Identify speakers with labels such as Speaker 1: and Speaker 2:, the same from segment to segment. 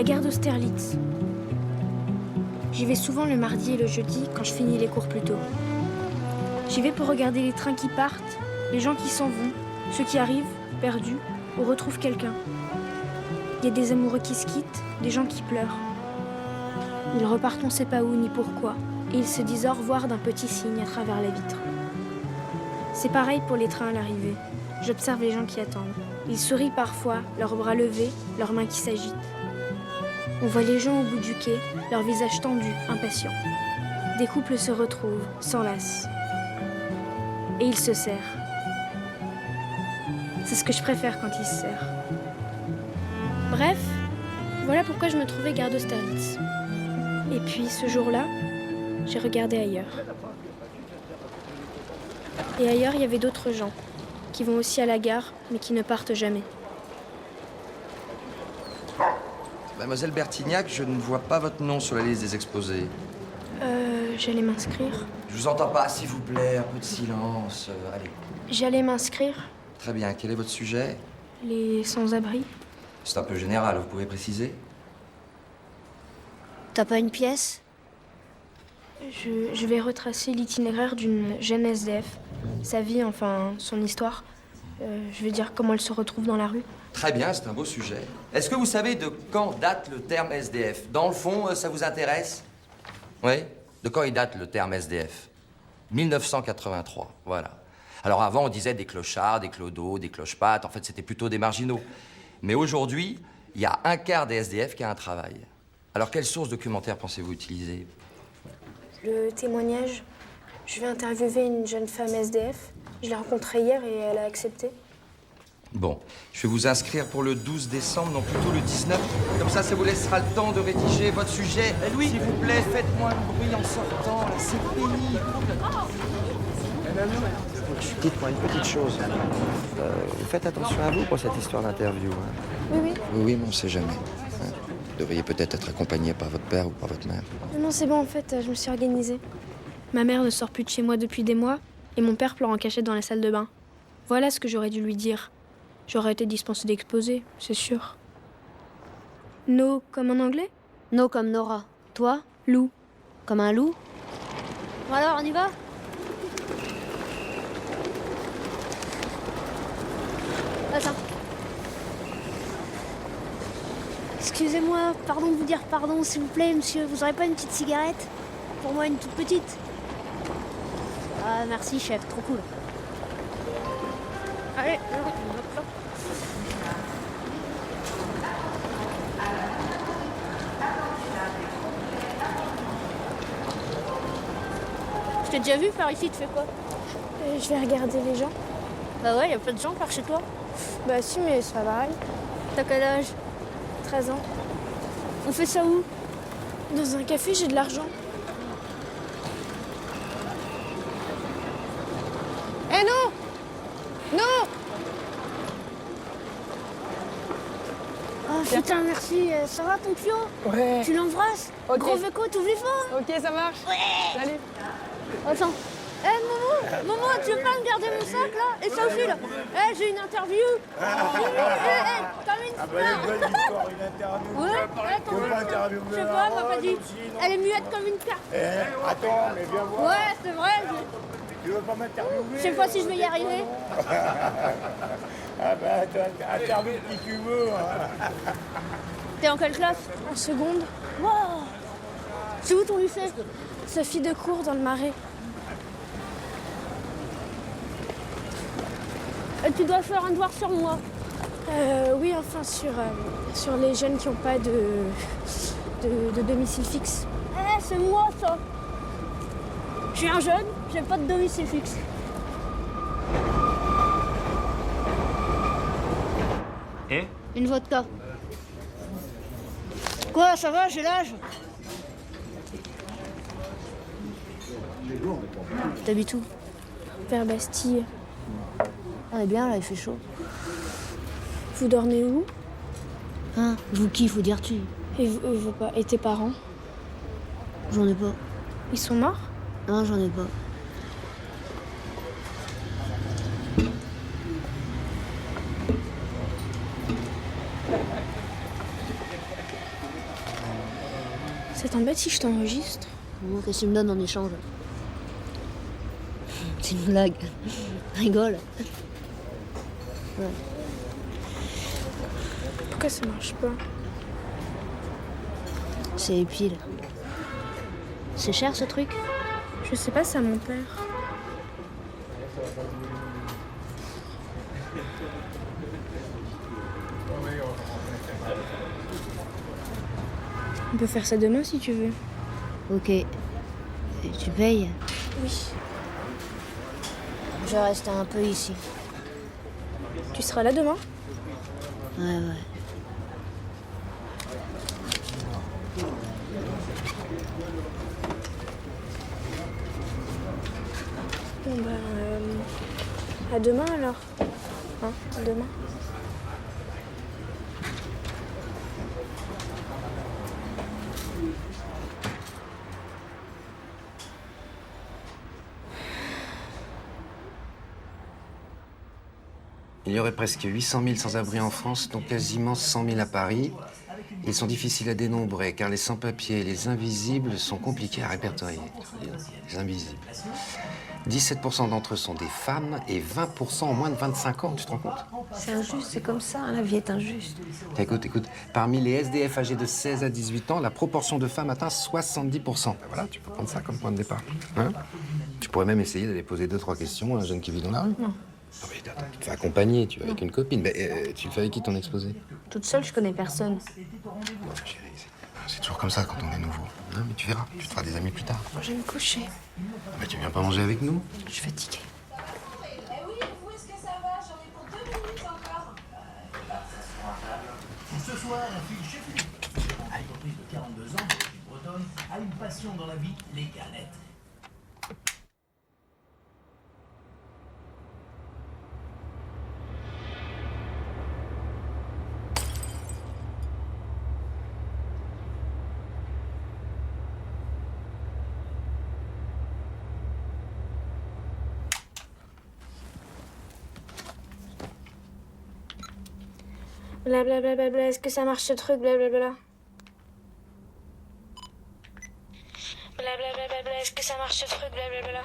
Speaker 1: gare d'Austerlitz. J'y vais souvent le mardi et le jeudi quand je finis les cours plus tôt. J'y vais pour regarder les trains qui partent, les gens qui s'en vont, ceux qui arrivent, perdus, ou retrouvent quelqu'un. Il y a des amoureux qui se quittent, des gens qui pleurent. Ils repartent on sait pas où ni pourquoi, et ils se disent au revoir d'un petit signe à travers la vitre. C'est pareil pour les trains à l'arrivée. J'observe les gens qui attendent. Ils sourient parfois, leurs bras levés, leurs mains qui s'agitent. On voit les gens au bout du quai, leurs visages tendus, impatients. Des couples se retrouvent, s'enlacent. Et ils se serrent. C'est ce que je préfère quand ils se serrent. Bref, voilà pourquoi je me trouvais gare d'Austerlitz. Et puis, ce jour-là, j'ai regardé ailleurs. Et ailleurs, il y avait d'autres gens, qui vont aussi à la gare, mais qui ne partent jamais.
Speaker 2: Mademoiselle Bertignac, je ne vois pas votre nom sur la liste des exposés.
Speaker 1: J'allais m'inscrire.
Speaker 2: Je vous entends pas, s'il vous plaît, un peu de silence. Allez.
Speaker 1: J'allais m'inscrire.
Speaker 2: Très bien, quel est votre sujet?
Speaker 1: Les sans-abri.
Speaker 2: C'est un peu général, vous pouvez préciser?
Speaker 3: T'as pas une pièce?
Speaker 1: Je vais retracer l'itinéraire d'une jeune SDF. Sa vie, enfin, son histoire. Je veux dire comment elle se retrouve dans la rue.
Speaker 2: Très bien, c'est un beau sujet. Est-ce que vous savez de quand date le terme SDF? Dans le fond, ça vous intéresse? Oui? De quand il date le terme SDF? 1983, voilà. Alors avant, on disait des clochards, des clodos, des cloche-pattes. En fait, c'était plutôt des marginaux. Mais aujourd'hui, il y a un quart des SDF qui a un travail. Alors, quelle source documentaire pensez-vous utiliser?
Speaker 1: Le témoignage. Je vais interviewer une jeune femme SDF. Je l'ai rencontrée hier et elle a accepté.
Speaker 2: Bon, je vais vous inscrire pour le 12 décembre, non plutôt le 19. Comme ça vous laissera le temps de rédiger votre sujet. Louis, s'il vous plaît, faites-moi un bruit en sortant, là, c'est pénible.
Speaker 4: Dites-moi une petite chose. Vous faites attention à vous pour cette histoire d'interview. Hein?
Speaker 1: Oui.
Speaker 2: Oui, mais on sait jamais. Hein. Vous devriez peut-être être accompagné par votre père ou par votre mère.
Speaker 1: Non, c'est bon, en fait, je me suis organisée. Ma mère ne sort plus de chez moi depuis des mois et mon père pleure en cachette dans la salle de bain. Voilà ce que j'aurais dû lui dire. J'aurais été dispensée d'exposer, c'est sûr. No comme en anglais?
Speaker 3: No comme Nora. Toi?
Speaker 1: Loup.
Speaker 3: Comme un loup? Bon alors, on y va? Attends. Excusez-moi, pardon de vous dire pardon, s'il vous plaît, monsieur. Vous aurez pas une petite cigarette? Pour moi, une toute petite. Ah, merci, chef, trop cool.
Speaker 1: Allez,
Speaker 3: Je t'ai déjà vu par ici, tu fais quoi?
Speaker 1: je vais regarder les gens.
Speaker 3: Bah ouais, y a plein de gens par chez toi.
Speaker 1: Bah si, mais c'est pas pareil.
Speaker 3: T'as quel âge?
Speaker 1: 13 ans.
Speaker 3: On fait ça où?
Speaker 1: Dans un café, j'ai de l'argent. Eh non! Non!
Speaker 3: Oh putain, merci. Ça va ton tuyau?
Speaker 5: Ouais.
Speaker 3: Tu l'embrasses?
Speaker 5: Ok.
Speaker 3: Gros véco, t'oublies pas?
Speaker 5: Ok, ça marche.
Speaker 3: Ouais.
Speaker 5: Salut.
Speaker 3: Attends. Momo, tu veux pas me garder mon sac là? Et ça aussi là? J'ai une interview. Comme une
Speaker 6: Ah bah une bonne histoire, une interview.
Speaker 3: Ouais,
Speaker 6: Tu veux pas interviewer?
Speaker 3: je sais pas, elle m'a pas dit. Elle est muette comme une carte.
Speaker 6: Attends, mais viens voir.
Speaker 3: Ouais, c'est vrai.
Speaker 6: Tu veux pas m'interviewer?
Speaker 3: Je sais pas si je vais y arriver.
Speaker 6: Ah bah attends, interview qui tu veux. Hein.
Speaker 3: T'es en quelle classe?
Speaker 1: En seconde,
Speaker 3: Wow. C'est où ton lycée?
Speaker 1: Sophie de cours dans le Marais.
Speaker 3: Tu dois faire un devoir sur moi.
Speaker 1: Oui, enfin, sur les jeunes qui n'ont pas de domicile fixe.
Speaker 3: C'est moi ça. Je suis un jeune, j'ai pas de domicile fixe.
Speaker 7: Et?
Speaker 3: Une vodka. Quoi, ça va, j'ai l'âge? T'habites où?
Speaker 1: Vers Bastille.
Speaker 3: On est bien là, il fait chaud.
Speaker 1: Vous dormez où?
Speaker 3: Hein? Vous qui, faut dire tu?
Speaker 1: Et tes parents?
Speaker 3: J'en ai pas.
Speaker 1: Ils sont morts?
Speaker 3: Non, j'en ai pas.
Speaker 1: t'embête si je t'enregistre?
Speaker 3: Qu'est-ce qu'il me donne en échange? C'est une blague. Rigole. Ouais.
Speaker 1: Pourquoi ça marche pas?
Speaker 3: C'est les piles. C'est cher ce truc?
Speaker 1: Je sais pas, c'est à mon père. On peut faire ça demain si tu veux.
Speaker 3: Ok. Et tu payes?
Speaker 1: Oui.
Speaker 3: Je vais rester un peu ici.
Speaker 1: Tu seras là demain?
Speaker 3: Ouais.
Speaker 1: Bon à demain alors. Hein, à demain.
Speaker 5: Il y aurait presque 800 000 sans-abri en France, dont quasiment 100 000 à Paris. Ils sont difficiles à dénombrer, car les sans-papiers et les invisibles sont compliqués à répertorier. Les invisibles. 17% d'entre eux sont des femmes et 20% ont moins de 25 ans, tu te rends compte?
Speaker 7: C'est injuste, c'est comme ça, hein, la vie est injuste.
Speaker 5: Écoute, parmi les SDF âgés de 16 à 18 ans, la proportion de femmes atteint 70%. Ben voilà, tu peux prendre ça comme point de départ. Hein? Tu pourrais même essayer d'aller poser 2-3 questions à un jeune qui vit dans la rue. Non. Non mais attends, tu te fais accompagner, tu vas avec une copine. Mais tu le fais avec qui ton exposé?
Speaker 1: Toute seule, je connais personne.
Speaker 5: Chérie, c'est toujours comme ça quand on est nouveau. Hein, mais tu verras, tu te feras des amis plus tard.
Speaker 1: Moi, je vais me coucher.
Speaker 5: Mais tu viens pas manger avec nous?
Speaker 1: Je suis fatiguée.
Speaker 8: Eh oui, vous, est-ce que ça va? J'en ai pour 2 minutes encore.
Speaker 9: Ce soir, la fille chez Philippe, entreprise de 42 ans, bretonne, a une passion dans la vie, les canettes.
Speaker 1: Blablabla, est-ce que ça marche ce truc? Blablabla. Blablabla, est-ce que ça marche ce truc? Blablabla.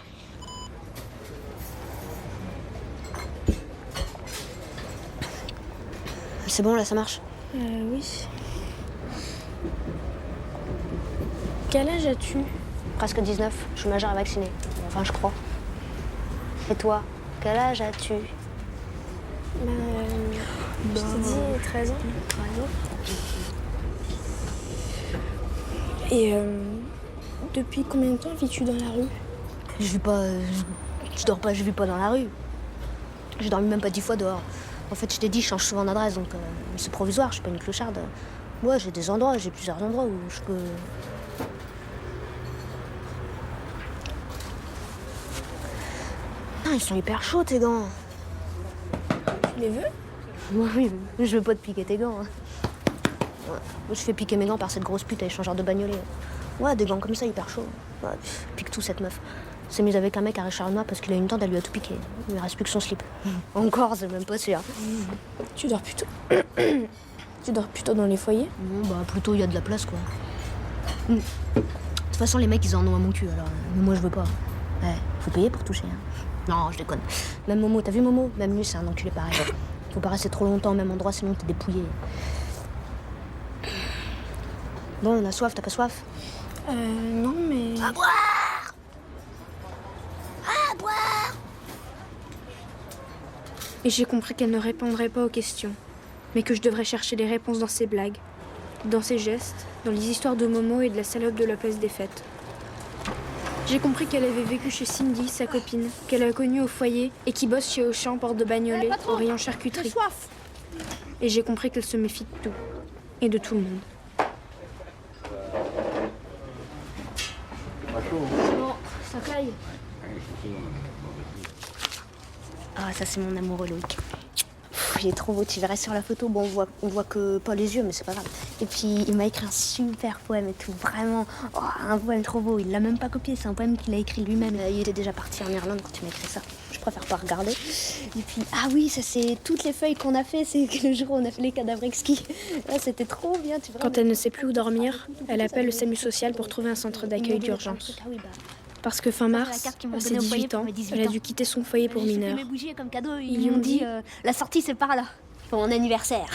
Speaker 3: C'est bon, là, ça marche?
Speaker 1: Oui. Quel âge as-tu?
Speaker 3: Presque 19. Je suis majeure à vacciner. Enfin, je crois. Et toi, quel âge as-tu?
Speaker 1: Je t'ai dit 13 ans.
Speaker 3: 13 ans.
Speaker 1: Et depuis combien de temps vis-tu dans la rue?
Speaker 3: Je vis pas... je dors pas, je vis pas dans la rue. J'ai dormi même pas 10 fois dehors. En fait, je t'ai dit, je change souvent d'adresse, donc c'est provisoire, je suis pas une clocharde. Ouais, j'ai des endroits, j'ai plusieurs endroits où je peux... Non, ils sont hyper chauds, tes gants.
Speaker 1: Tu les veux?
Speaker 3: Oui, je veux pas te piquer tes gants. Hein. Ouais. Je fais piquer mes gants par cette grosse pute à échangeur de bagnolet. Ouais, des gants comme ça, hyper chauds. Ouais, pique tout, cette meuf. S'est mise avec un mec à Richard-Noir parce qu'il a une tante, elle lui a tout piqué. Il lui reste plus que son slip. Encore, c'est même pas sûr.
Speaker 1: Tu dors plutôt... Tu dors plutôt dans les foyers?
Speaker 3: Non, bah plutôt il y a de la place, quoi. De toute façon, les mecs, ils en ont à mon cul, alors... Mais moi, je veux pas. Ouais, faut payer pour toucher, hein. Non, je déconne. Même Momo, t'as vu Momo? Même lui, c'est un enculé pareil. Faut pas rester trop longtemps au même endroit, sinon t'es dépouillé. Bon, on a soif, t'as pas soif?
Speaker 1: Non, mais...
Speaker 3: À boire! À boire!
Speaker 1: Et j'ai compris qu'elle ne répondrait pas aux questions, mais que je devrais chercher les réponses dans ses blagues, dans ses gestes, dans les histoires de Momo et de la salope de la place des fêtes. J'ai compris qu'elle avait vécu chez Cindy, sa copine, qu'elle a connue au foyer et qui bosse chez Auchan, porte de Bagnolet, au rayon charcuterie. Et j'ai compris qu'elle se méfie de tout, et de tout le monde.
Speaker 3: Bon, ça caille. Ah, ça c'est mon amoureux Loïc. il est trop beau, tu verrais sur la photo, bon, on voit que pas les yeux, mais c'est pas grave. Et puis, il m'a écrit un super poème et tout, vraiment, oh, un poème trop beau. Il l'a même pas copié, c'est un poème qu'il a écrit lui-même. Il était déjà parti en Irlande quand il m'a écrit ça. Je préfère pas regarder. Et puis, ah oui, ça c'est toutes les feuilles qu'on a fait, c'est le jour où on a fait les cadavres exquis. Ah, c'était trop bien, tu vois.
Speaker 1: Quand elle ne sait plus où dormir, elle appelle le SAMU social pour trouver un centre d'accueil d'urgence. Parce que fin mars, à ses 18 ans, elle a dû quitter son foyer pour mineurs.
Speaker 3: Ils lui ont dit la sortie c'est par là, pour mon anniversaire.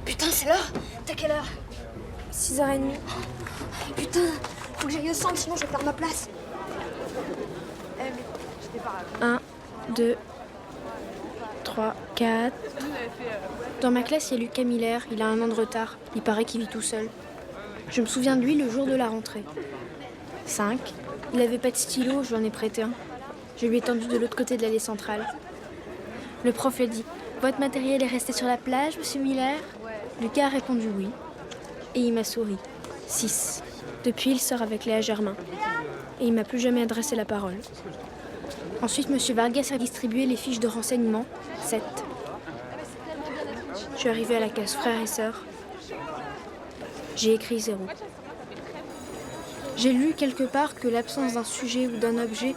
Speaker 3: Putain, c'est l'heure. T'as quelle heure?
Speaker 1: 6h30.
Speaker 3: Putain, faut que j'aille au centre, sinon je vais perdre ma place.
Speaker 1: 1, 2, 3, 4. Dans ma classe, il y a Lucas Miller. Il a 1 an de retard. Il paraît qu'il vit tout seul. Je me souviens de lui le jour de la rentrée. 5. Il avait pas de stylo, je lui en ai prêté un. Je lui ai tendu de l'autre côté de l'allée centrale. Le prof lui a dit « Votre matériel est resté sur la plage, monsieur Miller ?» Lucas a répondu oui. Et il m'a souri. 6. Depuis, il sort avec Léa Germain. Et il m'a plus jamais adressé la parole. Ensuite, monsieur Vargas a distribué les fiches de renseignement. 7. Je suis arrivée à la case frères et sœurs. J'ai écrit 0. J'ai lu quelque part que l'absence d'un sujet ou d'un objet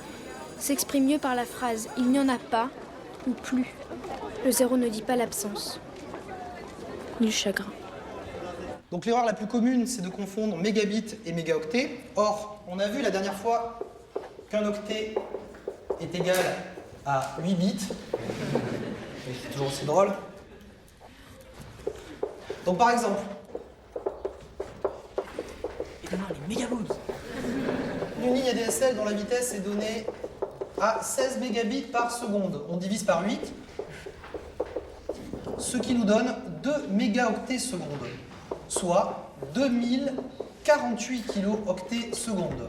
Speaker 1: s'exprime mieux par la phrase « il n'y en a pas » ou « plus ». Le 0 ne dit pas l'absence, ni le chagrin.
Speaker 10: Donc l'erreur la plus commune, c'est de confondre mégabit et mégaoctet. Or, on a vu la dernière fois qu'un octet est égal à 8 bits. C'est toujours aussi drôle. Donc par exemple, une ligne ADSL dont la vitesse est donnée à 16 mégabits par seconde. On divise par 8, ce qui nous donne 2 mégaoctets secondes, soit 2048 kilooctets secondes.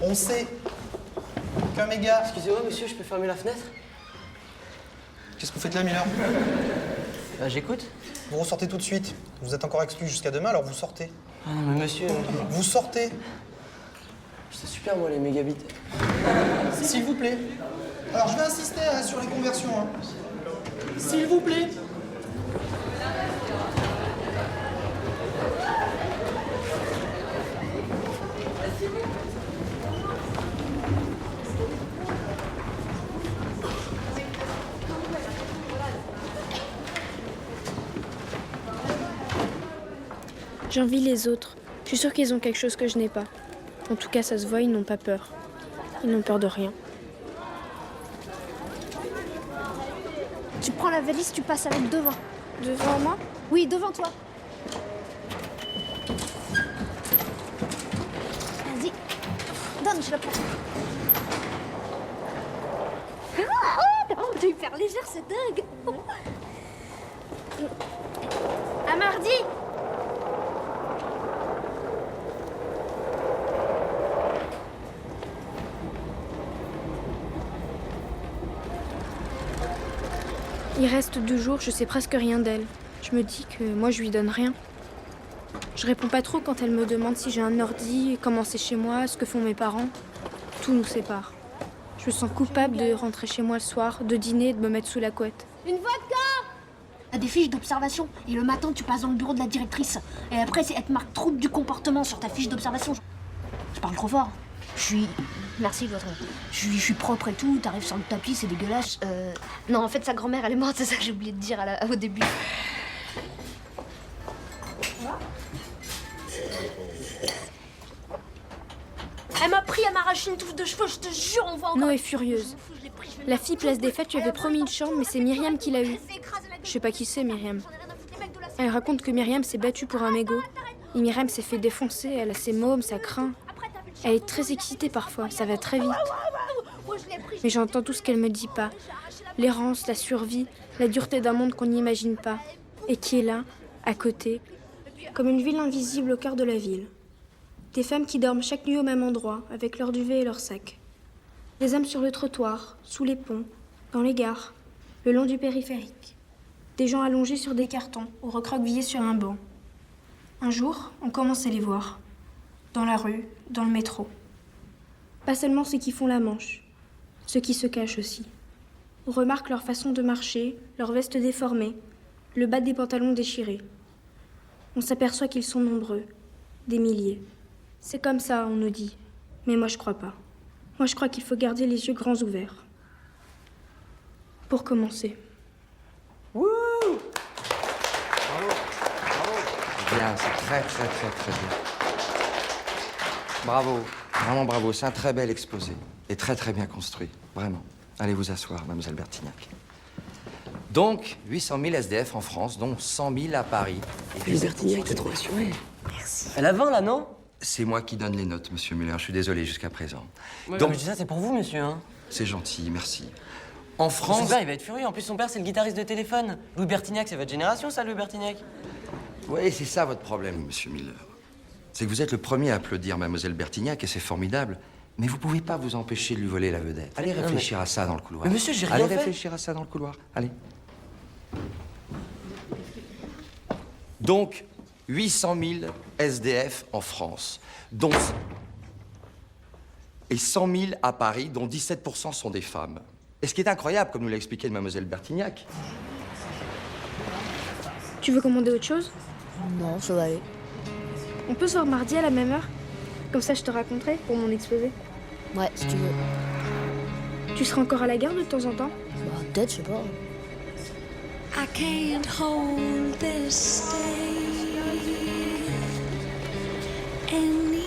Speaker 10: On sait qu'un méga...
Speaker 4: Excusez-moi, monsieur, je peux fermer la fenêtre?
Speaker 10: Qu'est-ce que vous faites là, Miller?
Speaker 4: J'écoute.
Speaker 10: Vous ressortez tout de suite. Vous êtes encore exclu jusqu'à demain, alors vous sortez.
Speaker 4: Ah non, mais monsieur...
Speaker 10: Vous sortez.
Speaker 4: C'est super, moi, les mégabits.
Speaker 10: S'il vous plaît. Alors, je vais insister sur les conversions. Hein. S'il vous plaît.
Speaker 1: J'envie les autres. Je suis sûre qu'ils ont quelque chose que je n'ai pas. En tout cas, ça se voit, ils n'ont pas peur. Ils n'ont peur de rien.
Speaker 3: Tu prends la valise, tu passes avec devant.
Speaker 1: Devant moi?
Speaker 3: Oui, devant toi. Vas-y. Donne, je la prends. Oh, t'es hyper légère, c'est dingue.
Speaker 1: À mardi! Il reste 2 jours, je sais presque rien d'elle. Je me dis que moi, je lui donne rien. Je réponds pas trop quand elle me demande si j'ai un ordi, comment c'est chez moi, ce que font mes parents. Tout nous sépare. Je me sens coupable de rentrer chez moi le soir, de dîner, de me mettre sous la couette.
Speaker 3: Une vodka! T'as des fiches d'observation et le matin tu passes dans le bureau de la directrice. Et après elle te marque trouble du comportement sur ta fiche d'observation. Je parle trop fort. Je suis... Merci votre... Je suis propre et tout, t'arrives sur le tapis, c'est dégueulasse. Non, en fait sa grand-mère elle est morte, c'est ça que j'ai oublié de dire au début. Elle m'a pris à m'arracher une touffe de cheveux, je te jure, on voit encore...
Speaker 1: No est furieuse. La fille place des fêtes lui avait promis une chambre, mais c'est Myriam qui l'a eue. Je sais pas qui c'est, Myriam. Elle raconte que Myriam s'est battue pour un mégot. Et Myriam s'est fait défoncer, elle a ses mômes, ça craint. Elle est très excitée parfois, ça va très vite. Mais j'entends tout ce qu'elle me dit pas. L'errance, la survie, la dureté d'un monde qu'on n'imagine pas. Et qui est là, à côté, comme une ville invisible au cœur de la ville. Des femmes qui dorment chaque nuit au même endroit, avec leur duvet et leur sac. Des hommes sur le trottoir, sous les ponts, dans les gares, le long du périphérique. Des gens allongés sur des cartons, ou recroquevillés sur un banc. Un jour, on commence à les voir. dans la rue, dans le métro. Pas seulement ceux qui font la manche, ceux qui se cachent aussi. On remarque leur façon de marcher, leur veste déformée, le bas des pantalons déchirés. On s'aperçoit qu'ils sont nombreux, des milliers. C'est comme ça, on nous dit. Mais moi, je crois pas. Moi, je crois qu'il faut garder les yeux grands ouverts. Pour commencer.
Speaker 2: Wouh! Bien, c'est très bien. Bravo, vraiment bravo. C'est un très bel exposé. Et très bien construit, vraiment. Allez vous asseoir, mademoiselle Bertignac. Donc, 800 000 SDF en France, dont 100 000 à Paris.
Speaker 11: Et Bertignac, t'es trop assuré.
Speaker 3: Merci.
Speaker 11: Elle a 20, là, non?
Speaker 2: C'est moi qui donne les notes, monsieur Muller. Je suis désolé jusqu'à présent.
Speaker 11: Ouais,
Speaker 2: donc,
Speaker 11: mais je dis ça, c'est pour vous, monsieur, hein.
Speaker 2: C'est gentil, merci. En France...
Speaker 11: Son père, il va être furieux. En plus, son père, c'est le guitariste de Téléphone. Louis Bertignac, c'est votre génération, ça, Louis Bertignac?
Speaker 2: Oui, c'est ça votre problème, monsieur Miller. C'est que vous êtes le premier à applaudir mademoiselle Bertignac, et c'est formidable. Mais vous pouvez pas vous empêcher de lui voler la vedette. Allez réfléchir à ça dans le couloir.
Speaker 11: Mais monsieur, j'ai rien
Speaker 2: Allez
Speaker 11: fait.
Speaker 2: réfléchir à ça dans le couloir. Allez. Donc, 800 000 SDF en France, dont... et 100 000 à Paris, dont 17% sont des femmes. Et ce qui est incroyable, comme nous l'a expliqué mademoiselle Bertignac...
Speaker 1: Tu veux commander autre chose?
Speaker 3: Non, ça va aller.
Speaker 1: On peut se voir mardi à la même heure? Comme ça, je te raconterai pour mon exposé.
Speaker 3: Ouais, si tu veux.
Speaker 1: Tu seras encore à la gare de temps en temps?
Speaker 3: Bah, peut-être, je sais pas.
Speaker 8: I can't hold this day anymore.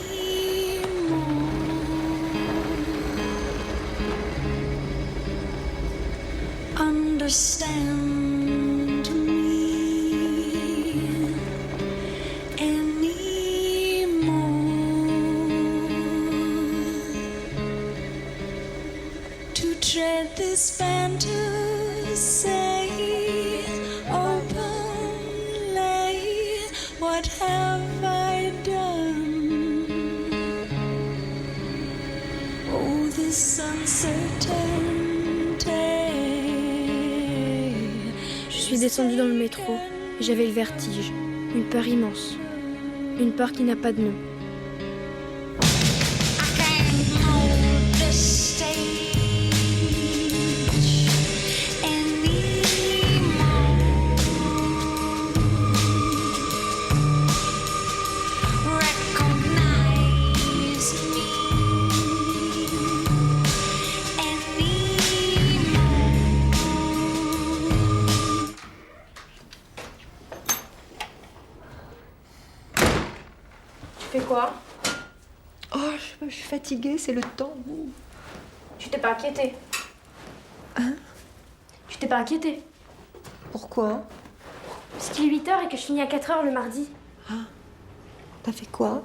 Speaker 8: Understand me anymore. To tread this fantasy openly, what have I done? Oh, this uncertainty.
Speaker 1: Je suis descendue dans le métro et j'avais le vertige. Une peur immense. Une peur qui n'a pas de nom.
Speaker 8: I can't hold this stage anymore. Recognize me anymore.
Speaker 1: Tu fais quoi?
Speaker 7: Oh, je suis fatiguée, c'est le temps.
Speaker 1: Tu t'es pas inquiétée?
Speaker 7: Hein?
Speaker 1: Tu t'es pas inquiétée?
Speaker 7: Pourquoi?
Speaker 1: Parce qu'il est 8h et que je finis à 4h le mardi.
Speaker 7: Ah, t'as fait quoi?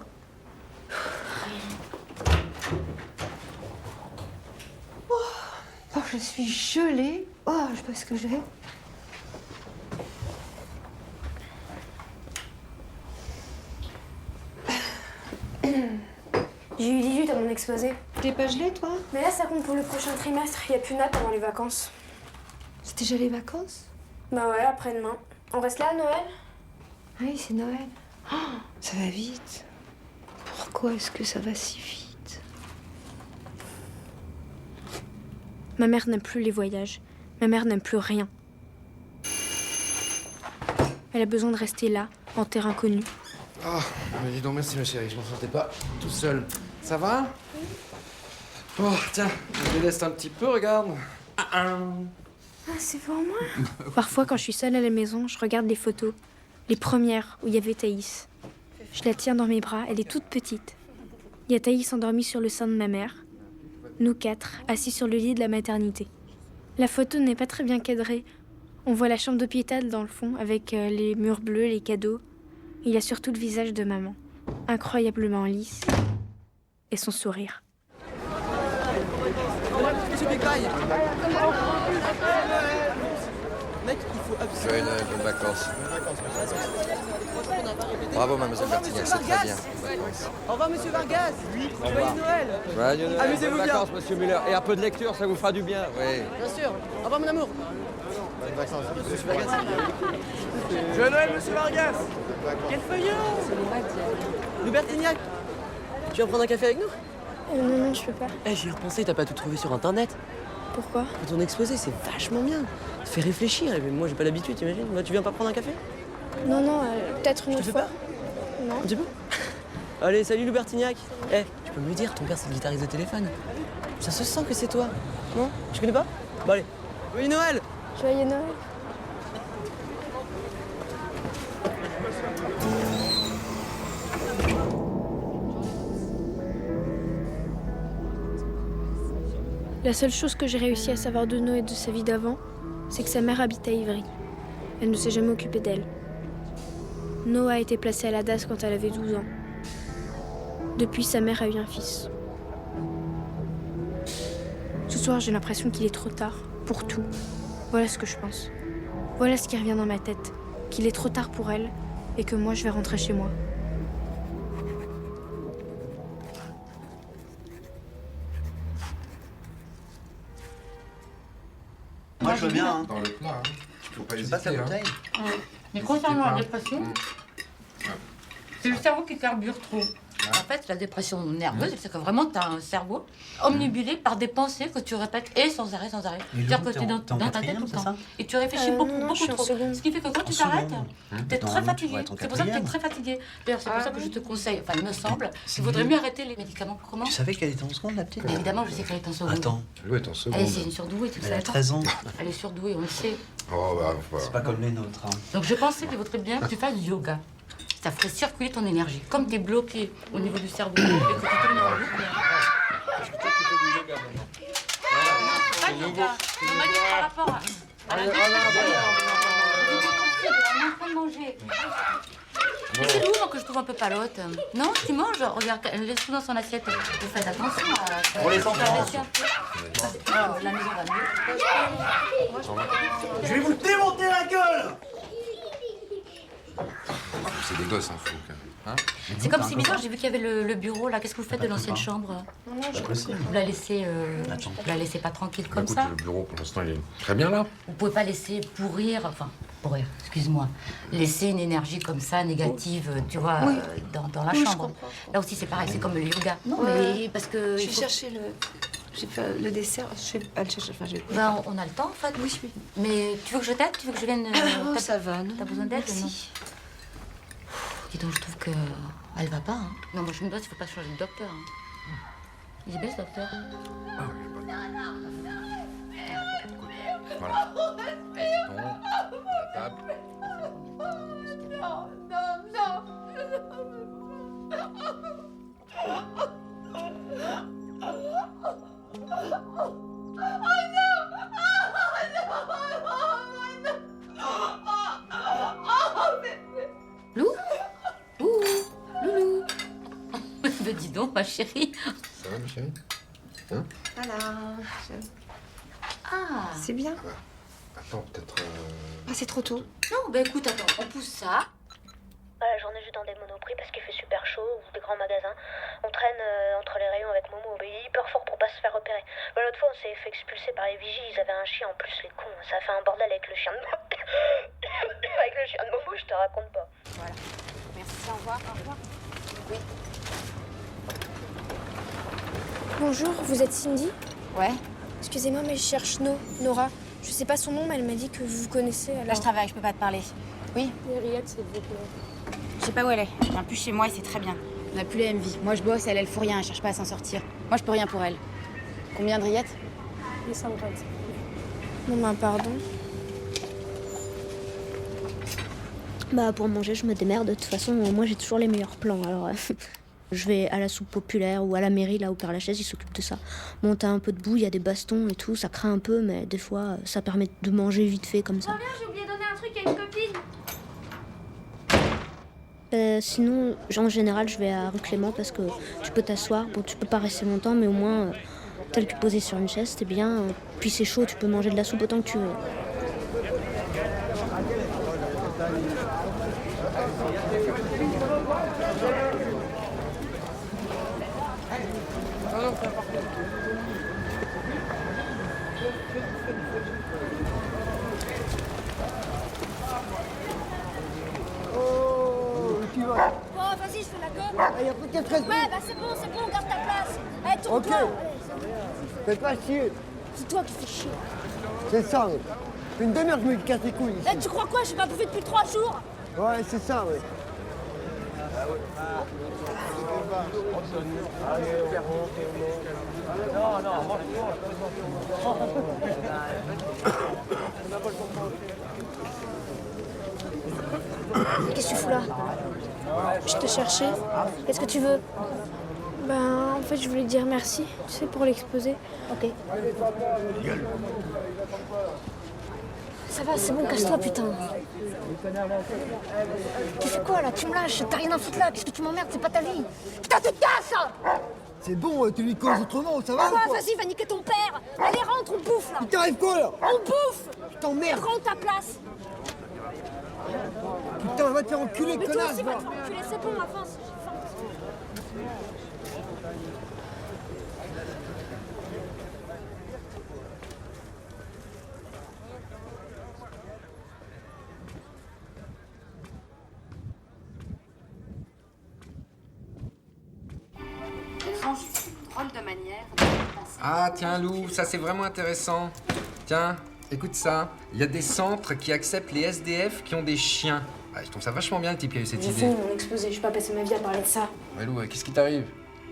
Speaker 7: Oh, je suis gelée. Oh, je sais pas ce que j'ai.
Speaker 1: J'ai eu 18 à mon exposé.
Speaker 7: T'es pas gelée, toi?
Speaker 1: Mais là, ça compte pour le prochain trimestre. Il n'y a plus nappe avant les vacances.
Speaker 7: C'est déjà les vacances?
Speaker 1: Bah ouais, après-demain. On reste là à Noël?
Speaker 7: Oui, c'est Noël. Oh, ça va vite. Pourquoi est-ce que ça va si vite?
Speaker 1: Ma mère n'aime plus les voyages. Ma mère n'aime plus rien. Elle a besoin de rester là, en terre inconnue.
Speaker 5: Oh, mais dis donc, merci ma chérie, je m'en sortais pas tout seul. Ça va? Oh, tiens, je me délaisse un petit peu, regarde.
Speaker 1: Ah, c'est pour moi. Parfois, quand je suis seule à la maison, je regarde les photos. Les premières où il y avait Thaïs. Je la tiens dans mes bras, elle est toute petite. Il y a Thaïs endormie sur le sein de ma mère. Nous 4, assis sur le lit de la maternité. La photo n'est pas très bien cadrée. On voit la chambre d'hôpital dans le fond, avec les murs bleus, les cadeaux. Il y a surtout le visage de maman, incroyablement lisse, et son sourire.
Speaker 10: Monsieur Bigbaï. Mec, il faut absolument...
Speaker 2: Bonnes vacances. Bravo, mademoiselle Bertignac, c'est très bien.
Speaker 10: Au revoir, monsieur Vargas. Oui. Joyeux Noël.
Speaker 2: Joyeux Noël.
Speaker 10: Amusez-vous
Speaker 2: Bonnes
Speaker 10: bien.
Speaker 2: vacances, monsieur Muller. Et un peu de lecture, ça vous fera du bien. Oui.
Speaker 10: Bien sûr. Au revoir, mon amour. Bonnes vacances, monsieur Vargas. Joyeux Noël, monsieur Vargas. Quel feuillon. Louis Bertignac.
Speaker 11: Tu vas prendre un café avec nous?
Speaker 1: Non, je peux pas.
Speaker 11: Eh, j'y ai repensé, t'as pas tout trouvé sur internet?
Speaker 1: Pourquoi?
Speaker 11: Ton exposé, c'est vachement bien. Ça fait réfléchir, et moi j'ai pas l'habitude, t'imagines? Bah, tu viens pas prendre un café?
Speaker 1: Non, peut-être une
Speaker 11: Je
Speaker 1: autre
Speaker 11: te fais
Speaker 1: fois.
Speaker 11: peur?
Speaker 1: Non.
Speaker 11: Un petit peu? Allez, salut Lou Bertignac. Eh, tu peux me le dire, ton père c'est le guitariste de téléphone. Ça se sent que c'est toi. Non? Tu connais pas? Bon allez. Oui, Noël!
Speaker 1: Joyeux Noël. La seule chose que j'ai réussi à savoir de Noé et de sa vie d'avant, c'est que sa mère habite à Ivry. Elle ne s'est jamais occupée d'elle. Noah a été placée à la DAS quand elle avait 12 ans. Depuis, sa mère a eu un fils. Ce soir, j'ai l'impression qu'il est trop tard, pour tout. Voilà ce que je pense. Voilà ce qui revient dans ma tête. Qu'il est trop tard pour elle, et que moi, je vais rentrer chez moi.
Speaker 12: Moi, je veux bien. Hein.
Speaker 13: Dans le plat, hein. Tu peux pas
Speaker 12: Tu
Speaker 13: hésiter.
Speaker 12: passes la bouteille
Speaker 14: Mais concernant la dépression, c'est le cerveau qui carbure trop. En fait, la dépression nerveuse, c'est que vraiment, tu as un cerveau omnibulé par des pensées que tu répètes et sans arrêt. C'est-à-dire que tu es dans ta tête tout le temps. Et tu réfléchis beaucoup trop. Ce qui fait que quand tu t'arrêtes, tu es très fatigué. C'est pour ça que tu es très fatigué. D'ailleurs, c'est pour ça que je te conseille, enfin, il me semble, qu'il vaudrait mieux arrêter les médicaments. Comment?
Speaker 12: Tu savais qu'elle était en seconde, la petite?
Speaker 14: Mais évidemment, je sais qu'elle est en seconde.
Speaker 12: Attends.
Speaker 13: Oui, t'es en seconde.
Speaker 14: Elle, c'est une surdouée, tu le
Speaker 12: Elle a
Speaker 14: sais.
Speaker 12: 13 ans.
Speaker 14: Elle est surdouée, on le sait.
Speaker 13: Oh, bah,
Speaker 12: C'est pas comme les nôtres. Hein.
Speaker 14: Donc je pensais qu'il vaudrait bien que tu fasses du yoga. Ça ferait circuler ton énergie. Comme tu es bloqué au niveau du cerveau et que tu tournes en boucle. Pas de yoga. On m'a dit par rapport à la dépression. On est en train de manger. Mais c'est nous moi, que je trouve un peu palote. Non, tu manges. Regarde, laisse tout dans son assiette. Vous faites attention à...
Speaker 12: Pour les enfants.
Speaker 14: La maison va mieux.
Speaker 12: Je vais vous démonter la gueule!
Speaker 13: C'est des gosses, hein, Fouque. Hein?
Speaker 14: C'est comme si bizarre, j'ai vu qu'il y avait le bureau là. Qu'est-ce que vous faites de l'ancienne chambre? Vous la laissez pas tranquille comme
Speaker 13: Écoute,
Speaker 14: ça?
Speaker 13: le bureau, pour l'instant, il est très bien là.
Speaker 14: Vous pouvez pas laisser pourrir, excuse-moi, laisser une énergie comme ça, négative, tu vois, dans la chambre. Là aussi, c'est pareil, c'est comme le yoga. Non, mais parce que...
Speaker 7: J'ai cherché j'ai fait le dessert, elle cherche, enfin, j'ai...
Speaker 14: Ben, on a le temps, en fait.
Speaker 7: Oui.
Speaker 14: Mais tu veux que je t'aide? Tu veux que je vienne...
Speaker 7: ça va, non?
Speaker 14: T'as besoin d'aide?
Speaker 7: Merci.
Speaker 14: Dis donc, je trouve que elle va pas, hein. Non, moi, je me demande s'il faut pas changer de docteur. Hein. Il est bien, ce docteur.
Speaker 13: Ah oui, voilà. La table.
Speaker 14: Lou? Loulou. Ben dis donc, ma chérie.
Speaker 13: Ça va, ma chérie? Hein?
Speaker 7: Voilà.
Speaker 14: Ah.
Speaker 7: C'est bien.
Speaker 13: Attends, peut-être...
Speaker 7: Ah, c'est trop tôt.
Speaker 14: Non, ben écoute, attends, on pousse ça.
Speaker 3: J'en ai juste dans des monoprix parce qu'il fait super chaud, ou des grands magasins. On traîne entre les rayons avec Momo, mais il est hyper fort pour pas se faire repérer. L'autre fois, on s'est fait expulser par les vigies, ils avaient un chien en plus, les cons. Ça a fait un bordel avec le chien de Momo. Avec le chien de Momo, je te raconte pas.
Speaker 7: Voilà. Merci, au revoir. Au revoir. Oui.
Speaker 1: Bonjour, vous êtes Cindy?
Speaker 7: Ouais.
Speaker 1: Excusez-moi, mais je cherche Nora. Je sais pas son nom, mais elle m'a dit que vous vous connaissez, alors...
Speaker 15: Là, je travaille, je peux pas te parler. Oui?
Speaker 1: Henriette, s'il vous plaît.
Speaker 15: Je sais pas où elle est. Elle vient plus chez moi et c'est très bien. On n'a plus la même vie. Moi, je bosse, elle fout rien, elle cherche pas à s'en sortir. Moi, je peux rien pour elle. Combien de rillettes?
Speaker 1: 825. Non, ben, pardon.
Speaker 3: Bah, pour manger, je me démerde. De toute façon, moi, j'ai toujours les meilleurs plans, alors... Je vais à la soupe populaire ou à la mairie, là où Père Lachaise, il s'occupe de ça. Bon, t'as un peu de boue, il y a des bastons et tout, ça craint un peu, mais des fois, ça permet de manger vite fait comme ça.
Speaker 1: J'ai oublié de donner un truc à une copine.
Speaker 3: Sinon, en général, je vais à rue Clément parce que tu peux t'asseoir. Bon, tu peux pas rester longtemps, mais au moins, tel que posé sur une chaise, t'es bien. Puis c'est chaud, tu peux manger de la soupe autant que tu veux.
Speaker 1: Bon, vas-y,
Speaker 3: je fais la gueule.
Speaker 16: Y'a pas de stress.
Speaker 3: Ouais, bah c'est bon, garde ta place. Allez, tourne-toi.
Speaker 16: Ok.
Speaker 3: Allez, c'est bon.
Speaker 16: Fais pas chier.
Speaker 3: C'est toi qui fais chier.
Speaker 16: C'est ça, ouais. Une demi-heure que je me casse les couilles ici.
Speaker 3: Eh, tu crois quoi? J'ai pas bouffé depuis 3 jours.
Speaker 16: Ouais, c'est ça, ouais.
Speaker 1: Qu'est-ce que tu fous là? Je te cherchais. Qu'est-ce que tu veux? Ben, en fait, je voulais te dire merci, tu sais, pour l'exposé.
Speaker 3: Ok. Ça va, c'est bon, casse-toi, putain. Tu fais quoi, là? Tu me lâches, t'as rien à foutre là. Qu'est-ce que tu m'emmerdes? C'est pas ta vie. Putain, tu te casses!
Speaker 16: C'est bon, tu lui causes autrement, ça va
Speaker 3: Ah
Speaker 16: ou
Speaker 3: ouais,
Speaker 16: quoi?
Speaker 3: vas-y, va niquer ton père. Allez, rentre, on bouffe, là.
Speaker 16: Il t'arrive quoi, là?
Speaker 3: On bouffe.
Speaker 16: Je t'emmerde.
Speaker 3: Prends ta place.
Speaker 16: Putain, va te faire enculer,
Speaker 3: Mais toi
Speaker 16: connasse,
Speaker 3: aussi,
Speaker 16: va.
Speaker 3: va te faire enculer, c'est bon, avance.
Speaker 15: De manière
Speaker 5: Ah, tiens, Lou, ça c'est vraiment intéressant. Tiens, écoute ça. Il y a des centres qui acceptent les SDF qui ont des chiens. Ah, je trouve ça vachement bien le type qui a eu cette
Speaker 1: J'ai
Speaker 5: idée.
Speaker 1: fini mon exposé, je vais pas passer ma vie à parler de ça.
Speaker 5: Ouais, Lou, qu'est-ce qui t'arrive?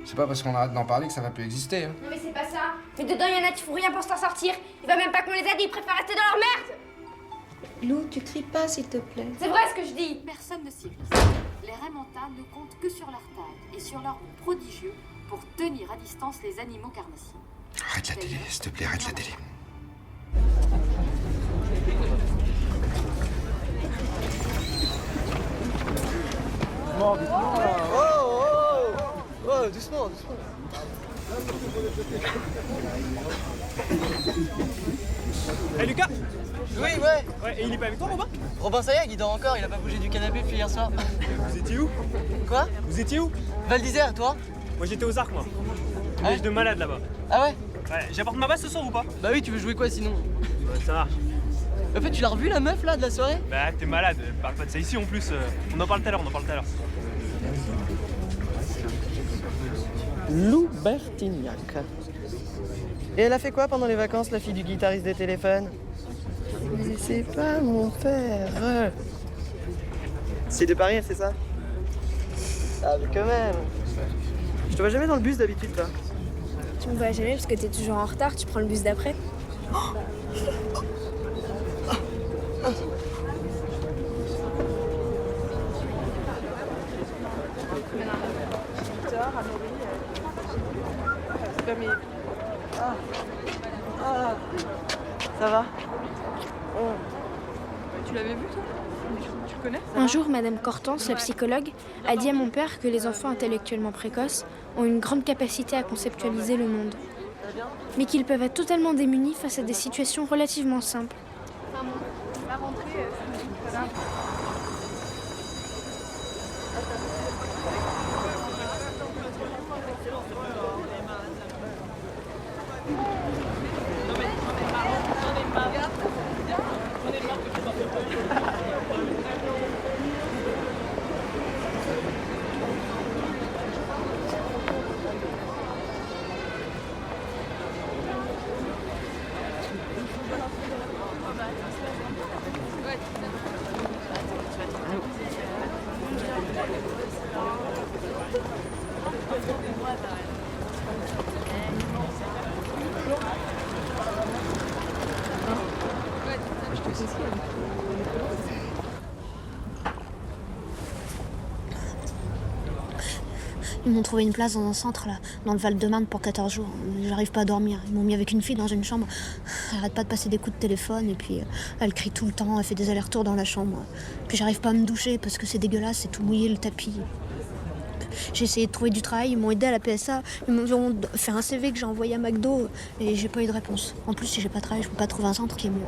Speaker 5: C'est pas parce qu'on arrête d'en parler que ça va plus exister. Hein.
Speaker 3: Non mais c'est pas ça. Mais dedans, il y en a qui font rien pour s'en sortir. Il va même pas qu'on les aide, ils préfèrent rester dans leur merde.
Speaker 7: Lou, tu cries pas, s'il te plaît.
Speaker 3: C'est vrai ce que je dis.
Speaker 15: Personne ne s'y risque. Les Raimentas ne comptent que sur leur taille et sur leur goût prodigieux pour tenir à distance les animaux carnassiers.
Speaker 5: Arrête la télé, s'il te plaît, arrête la télé.
Speaker 11: Oh, doucement.
Speaker 17: Hey Lucas!
Speaker 11: Oui, ouais.
Speaker 17: Ouais, et il est pas avec toi, Robin?
Speaker 11: Robin, ça y est, il dort encore, il a pas bougé du canapé depuis hier soir.
Speaker 17: Vous étiez où?
Speaker 11: Quoi?
Speaker 17: Vous étiez où?
Speaker 11: Val d'Isère, toi?
Speaker 17: Moi j'étais aux Arcs, moi.
Speaker 11: Ah ouais?
Speaker 17: De malade là-bas.
Speaker 11: Ah ouais?
Speaker 17: Ouais, j'apporte ma basse ce soir ou pas?
Speaker 11: Bah oui, tu veux jouer quoi sinon?
Speaker 17: Ouais, ça marche.
Speaker 11: En fait, tu l'as revu la meuf là de la soirée?
Speaker 17: Bah t'es malade, parle pas de ça ici en plus. On en parle tout à l'heure,
Speaker 11: Lou Bertignac. Et elle a fait quoi pendant les vacances, la fille du guitariste des téléphones? Mais c'est pas mon père. C'est de Paris, c'est ça? Ah, mais quand même. Je te vois jamais dans le bus d'habitude, toi.
Speaker 1: Tu me vois jamais parce que t'es toujours en retard, tu prends le bus d'après.
Speaker 11: Ça va?
Speaker 7: Tu l'avais vu, toi? Tu le connais?
Speaker 1: Un jour, Madame Cortance, la psychologue, a dit à mon père que les enfants intellectuellement précoces ont une grande capacité à conceptualiser le monde, mais qu'ils peuvent être totalement démunis face à des situations relativement simples.
Speaker 7: La rentrée,
Speaker 3: Ils m'ont trouvé une place dans un centre, là, dans le Val-de-Marne pour 14 jours. J'arrive pas à dormir. Ils m'ont mis avec une fille dans une chambre. Elle arrête pas de passer des coups de téléphone et puis elle crie tout le temps, elle fait des allers-retours dans la chambre. Puis j'arrive pas à me doucher parce que c'est dégueulasse, c'est tout mouillé le tapis. J'ai essayé de trouver du travail, ils m'ont aidé à la PSA, ils m'ont fait un CV que j'ai envoyé à McDo et j'ai pas eu de réponse. En plus, si j'ai pas de travail, je peux pas trouver un centre qui est mieux.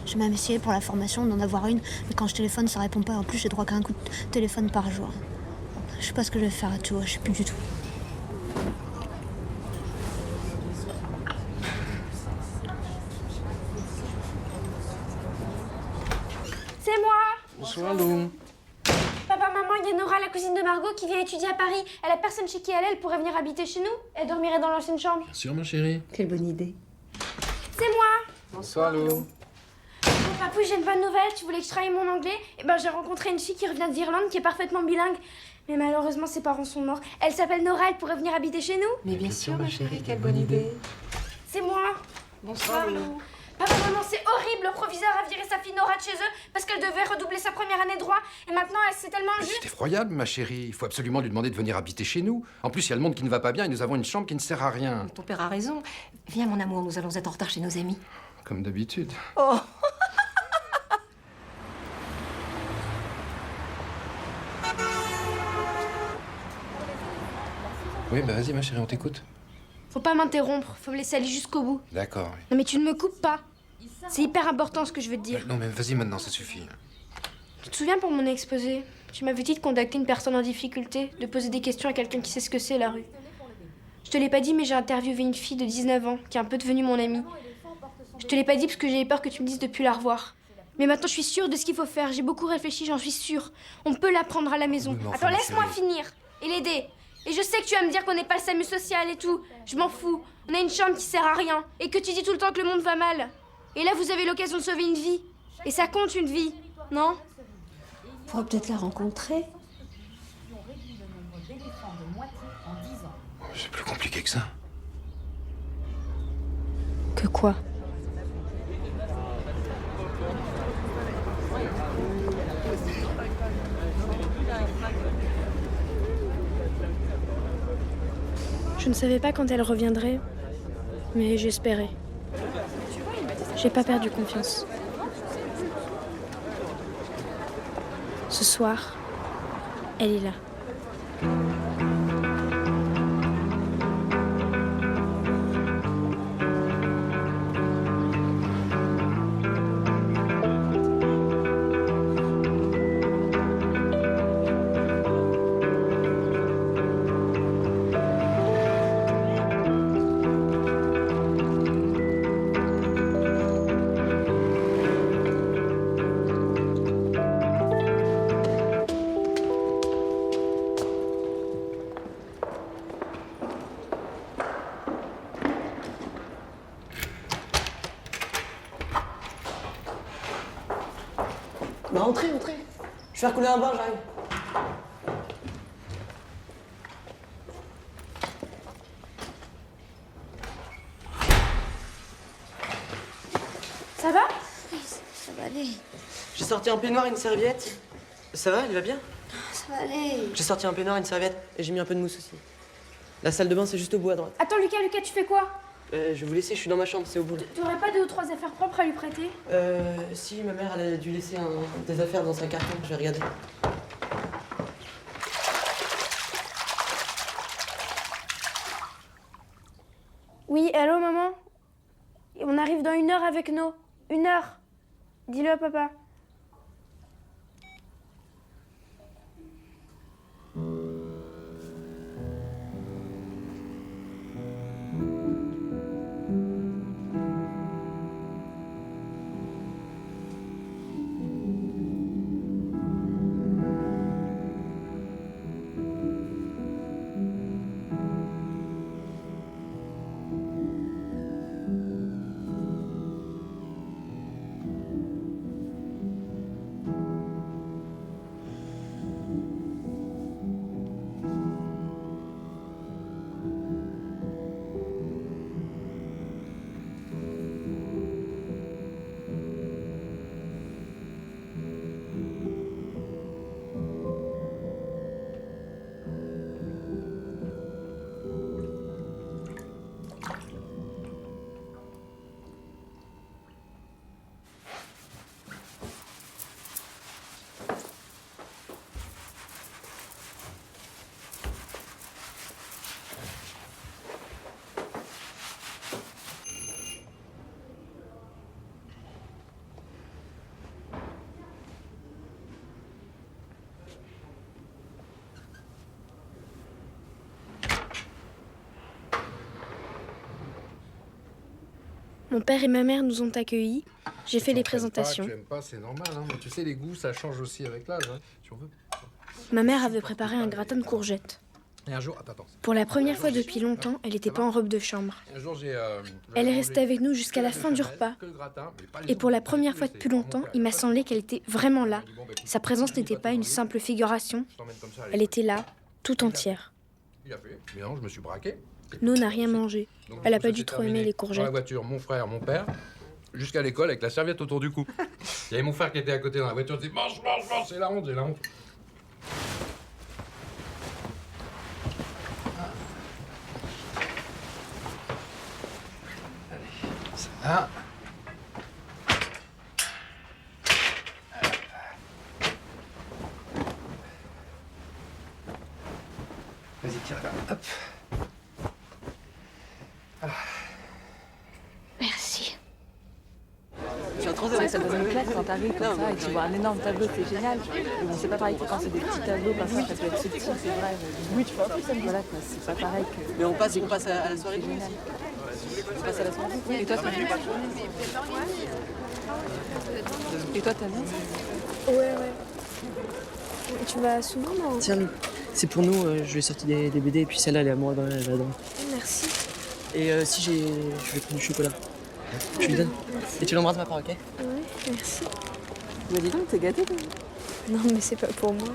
Speaker 3: J'ai même essayé pour la formation d'en avoir une, mais quand je téléphone, ça répond pas. En plus, j'ai droit qu'à un coup de téléphone par jour. Je sais pas ce que je vais faire, tu vois, je sais plus du tout.
Speaker 1: C'est moi!
Speaker 5: Bonsoir, Lou.
Speaker 1: Papa, maman, il y a Nora, la la cousine de Margot qui vient étudier à Paris. Elle a personne chez qui elle pourrait venir habiter chez nous. Elle dormirait dans l'ancienne chambre.
Speaker 5: Bien sûr, ma chérie.
Speaker 7: Quelle bonne idée.
Speaker 1: C'est moi.
Speaker 5: Bonsoir, Lou.
Speaker 1: Bon, papou, j'ai une bonne nouvelle. Tu voulais que je travaille mon anglais? Eh ben, j'ai rencontré une fille qui revient d'Irlande, qui est parfaitement bilingue. Mais malheureusement, ses parents sont morts. Elle s'appelle Nora, elle pourrait venir habiter chez nous.
Speaker 7: Mais bien sûr, ma chérie, quelle bonne idée.
Speaker 1: C'est moi.
Speaker 7: Bonsoir, Lou.
Speaker 1: Papa, maman, c'est horrible. Le proviseur a viré sa fille Nora de chez eux parce qu'elle devait redoubler sa première année de droit. Et maintenant, elle s'est tellement
Speaker 13: Mais
Speaker 1: juste.
Speaker 13: c'est effroyable, ma chérie. Il faut absolument lui demander de venir habiter chez nous. En plus, il y a le monde qui ne va pas bien et nous avons une chambre qui ne sert à rien.
Speaker 7: Ton père a raison. Viens, mon amour, nous allons être en retard chez nos amis.
Speaker 13: Comme d'habitude.
Speaker 7: Oh.
Speaker 5: Oui, bah vas-y, ma chérie, on t'écoute.
Speaker 1: Faut pas m'interrompre. Faut me laisser aller jusqu'au bout.
Speaker 5: D'accord, oui.
Speaker 1: Non, mais tu ne me coupes pas. C'est hyper important ce que je veux te dire.
Speaker 5: Non, mais vas-y maintenant, ça suffit.
Speaker 1: Tu te souviens pour mon exposé, tu m'avais dit de contacter une personne en difficulté, de poser des questions à quelqu'un qui sait ce que c'est la rue. Je te l'ai pas dit, mais j'ai interviewé une fille de 19 ans qui est un peu devenue mon amie. Je te l'ai pas dit parce que j'avais peur que tu me dises de plus la revoir. Mais maintenant, je suis sûre de ce qu'il faut faire. J'ai beaucoup réfléchi, j'en suis sûre. On peut la prendre à la maison.
Speaker 5: Oui, mais enfin,
Speaker 1: Attends, laisse-moi
Speaker 5: chérie.
Speaker 1: finir et l'aider. Et je sais que tu vas me dire qu'on n'est pas le SAMU social et tout. Je m'en fous. On a une chambre qui sert à rien. Et que tu dis tout le temps que le monde va mal. Et là, vous avez l'occasion de sauver une vie. Et ça compte, une vie, non?
Speaker 7: On pourra peut-être la rencontrer.
Speaker 5: C'est plus compliqué que ça.
Speaker 1: Que quoi? Je ne savais pas quand elle reviendrait, mais j'espérais. J'ai pas perdu confiance. Ce soir, elle est là.
Speaker 11: Bah entrez. Je vais faire couler un bain, j'arrive.
Speaker 1: Ça va?
Speaker 3: Ça va aller.
Speaker 11: J'ai sorti un peignoir et une serviette. Ça va, il va bien?
Speaker 3: Ça va aller.
Speaker 11: J'ai sorti un peignoir et une serviette et j'ai mis un peu de mousse aussi. La salle de bain, c'est juste au bout à droite.
Speaker 1: Attends, Lucas, tu fais quoi?
Speaker 11: Je vais vous laisser, je suis dans ma chambre, c'est au bout.
Speaker 1: Tu aurais pas 2 ou 3 affaires propres à lui prêter?
Speaker 11: Si, ma mère, elle a dû laisser des affaires dans un carton, je vais regarder.
Speaker 1: Oui, allô, maman? On arrive dans 1 heure avec nos. 1 heure. Dis-le à papa. Mon père et ma mère nous ont accueillis. J'ai fait les présentations.
Speaker 13: Tu aimes pas, c'est normal. Hein. Mais tu sais, les goûts, ça change aussi avec l'âge. Hein. Tu en veux?
Speaker 1: Ma mère avait préparé un gratin de courgettes.
Speaker 13: Et un jour, attends.
Speaker 1: Pour la première fois depuis longtemps, elle n'était pas en robe de chambre.
Speaker 13: Un jour,
Speaker 1: Elle est restée avec nous jusqu'à la fin du repas. Et pour la première fois depuis longtemps, il m'a semblé qu'elle était vraiment là. Sa présence n'était pas une simple figuration. Elle était là, tout entière.
Speaker 13: Il a fait. Mais non, je me suis braqué.
Speaker 1: No n'a rien mangé. Elle n'a pas dû trop aimer les
Speaker 13: Dans la
Speaker 1: courgettes.
Speaker 13: voiture, mon frère, mon père, jusqu'à l'école avec la serviette autour du cou. Il y avait mon frère qui était à côté dans la voiture, il disait mange, mange, mange, c'est la honte, c'est la honte. Ça.
Speaker 5: Vas-y, tire là. Hop.
Speaker 3: Merci.
Speaker 18: Je suis trop heureuse, ça donne une claque quand t'arrives comme ça et tu vois un énorme tableau, c'est génial. Mais bon, c'est pas pareil que quand c'est des petits tableaux, comme ça peut être subtil, c'est vrai. Oui, tu vois, voilà quoi, c'est pas pareil que.
Speaker 11: Mais on passe à la soirée.
Speaker 18: Génial.
Speaker 11: On passe à la soirée.
Speaker 18: Et toi, t'aimes bien? Et toi, t'aimes bien?
Speaker 1: Ouais. Tu vas souvent, non?
Speaker 11: Tiens, c'est pour nous, je lui ai sorti des BD et puis celle-là, elle est à moi, j'adore.
Speaker 1: Merci.
Speaker 11: Et si je vais prendre du chocolat. Tu lui donnes? Et tu l'embrasses de ma part, ok?
Speaker 1: Ouais, merci.
Speaker 18: Mais dis donc, t'es gâtée, toi.
Speaker 1: Non, mais c'est pas pour moi.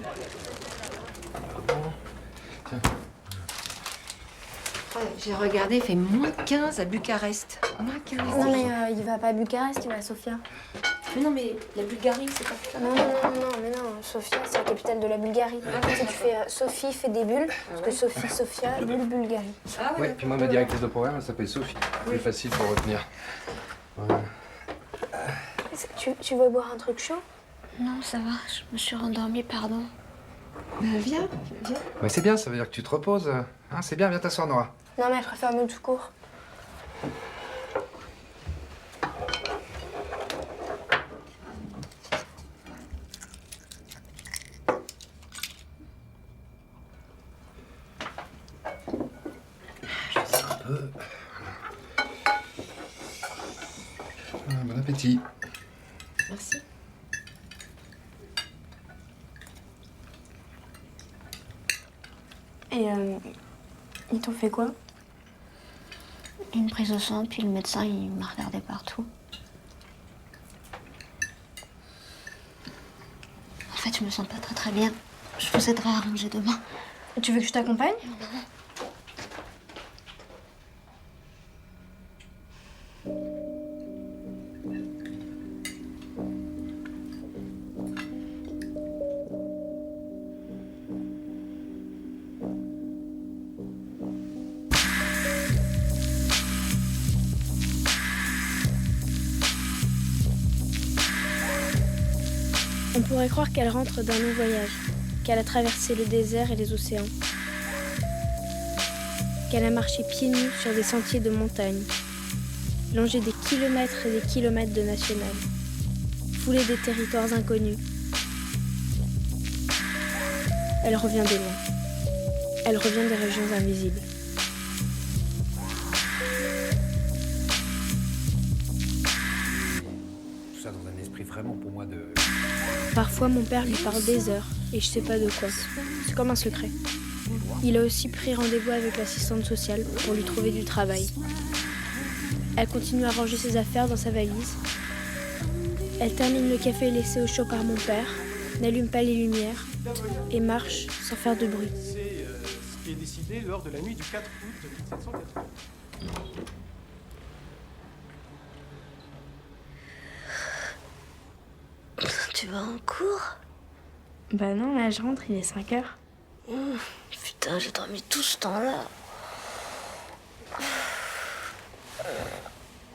Speaker 7: J'ai regardé, il fait moins 15 à Bucarest. Moins 15.
Speaker 3: Non, mais il va pas à Bucarest, il va à Sofia. Mais non, mais la Bulgarie, c'est pas... Non, mais non, Sofia, c'est la capitale de la Bulgarie. Tu fais Sophie fait des bulles, parce que Sophie, Sofia, bulle, Bulgarie.
Speaker 7: Ah
Speaker 13: Ouais, puis moi, ma directrice de programme, elle s'appelle Sophie. Plus facile pour retenir. Voilà.
Speaker 3: Tu veux boire un truc chaud?
Speaker 1: Non, ça va, je me suis rendormie, pardon.
Speaker 7: Viens.
Speaker 13: Ouais, c'est bien, ça veut dire que tu te reposes. Hein, c'est bien, viens t'asseoir, Nora.
Speaker 3: Non, mais elle préfère mieux tout court.
Speaker 13: Bon appétit.
Speaker 7: Merci.
Speaker 3: Et ils t'ont fait quoi?
Speaker 1: Une prise de sang, puis le médecin, il m'a regardé partout. En fait, je me sens pas très bien. Je vous aiderai à ranger demain.
Speaker 3: Tu veux que je t'accompagne?
Speaker 1: On pourrait croire qu'elle rentre d'un long voyage, qu'elle a traversé le désert et les océans, qu'elle a marché pieds nus sur des sentiers de montagne, longé des kilomètres et des kilomètres de national, foulé des territoires inconnus. Elle revient de loin. Elle revient des régions invisibles.
Speaker 13: Tout ça dans un esprit vraiment pour moi de...
Speaker 1: Parfois, mon père lui parle des heures, et je sais pas de quoi. C'est comme un secret. Il a aussi pris rendez-vous avec l'assistante sociale pour lui trouver du travail. Elle continue à ranger ses affaires dans sa valise. Elle termine le café laissé au chaud par mon père, n'allume pas les lumières et marche sans faire de bruit.
Speaker 17: C'est ce qui est décidé lors de la nuit du 4 août 1780.
Speaker 3: Tu vas en cours?
Speaker 1: Bah non, là je rentre, il est 5 heures.
Speaker 3: Putain, j'ai dormi tout ce temps-là.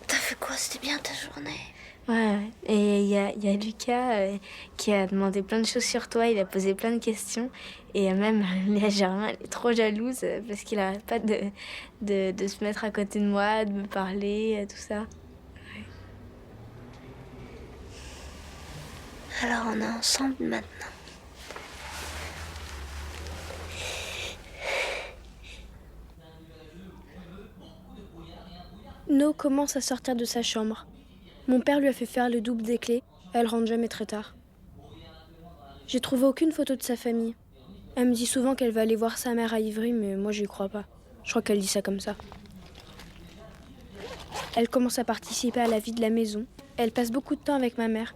Speaker 3: T'as fait quoi? C'était bien ta journée?
Speaker 1: Ouais, et il y a Lucas qui a demandé plein de choses sur toi, il a posé plein de questions. Et même Léa Germain, elle est trop jalouse parce qu'il arrête pas de se mettre à côté de moi, de me parler, tout ça.
Speaker 3: Alors on est ensemble maintenant.
Speaker 1: No commence à sortir de sa chambre. Mon père lui a fait faire le double des clés. Elle rentre jamais très tard. J'ai trouvé aucune photo de sa famille. Elle me dit souvent qu'elle va aller voir sa mère à Ivry, mais moi j'y crois pas. Je crois qu'elle dit ça comme ça. Elle commence à participer à la vie de la maison. Elle passe beaucoup de temps avec ma mère.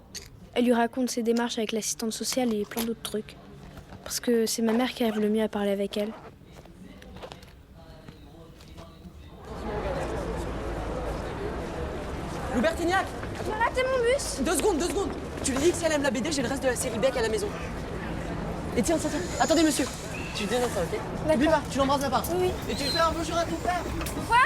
Speaker 1: Elle lui raconte ses démarches avec l'assistante sociale et plein d'autres trucs. Parce que c'est ma mère qui arrive le mieux à parler avec elle.
Speaker 11: Lou Bertignac!
Speaker 1: J'ai raté mon bus!
Speaker 11: 2 secondes! Tu lui dis que si elle aime la BD, j'ai le reste de la série Beck à la maison. Et tiens. Attendez, monsieur. Tu lui donnes ça, ok? N'oublie pas, tu l'embrasses là-bas.
Speaker 1: Oui.
Speaker 11: Et tu lui fais un bonjour à ton père.
Speaker 1: Quoi?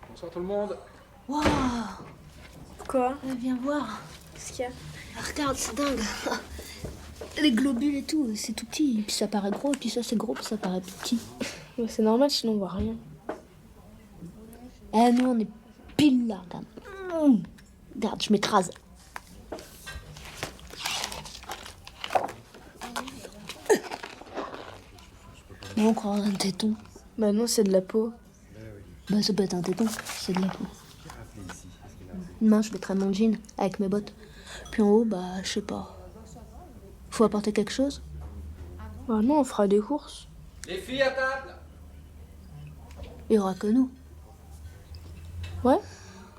Speaker 13: Bonsoir tout le monde.
Speaker 3: Waouh!
Speaker 1: Quoi?
Speaker 3: Viens voir.
Speaker 1: Qu'est-ce qu'il y a?
Speaker 3: Regarde, c'est dingue. Les globules et tout, c'est tout petit. Et puis ça paraît gros, et puis ça c'est gros, puis ça paraît petit.
Speaker 1: Ouais, c'est normal, sinon on voit rien.
Speaker 3: Eh, nous on est pile là, regarde. Regarde, je m'écrase. On croirait un téton.
Speaker 1: Bah non, c'est de la peau.
Speaker 3: Bah ça peut être un téton, c'est de la peau. Demain je mettrai mon jean avec mes bottes. Puis en haut, bah je sais pas. Faut apporter quelque chose?
Speaker 1: Bah non, on fera des courses.
Speaker 13: Les filles à table.
Speaker 3: Il y aura que nous.
Speaker 1: Ouais,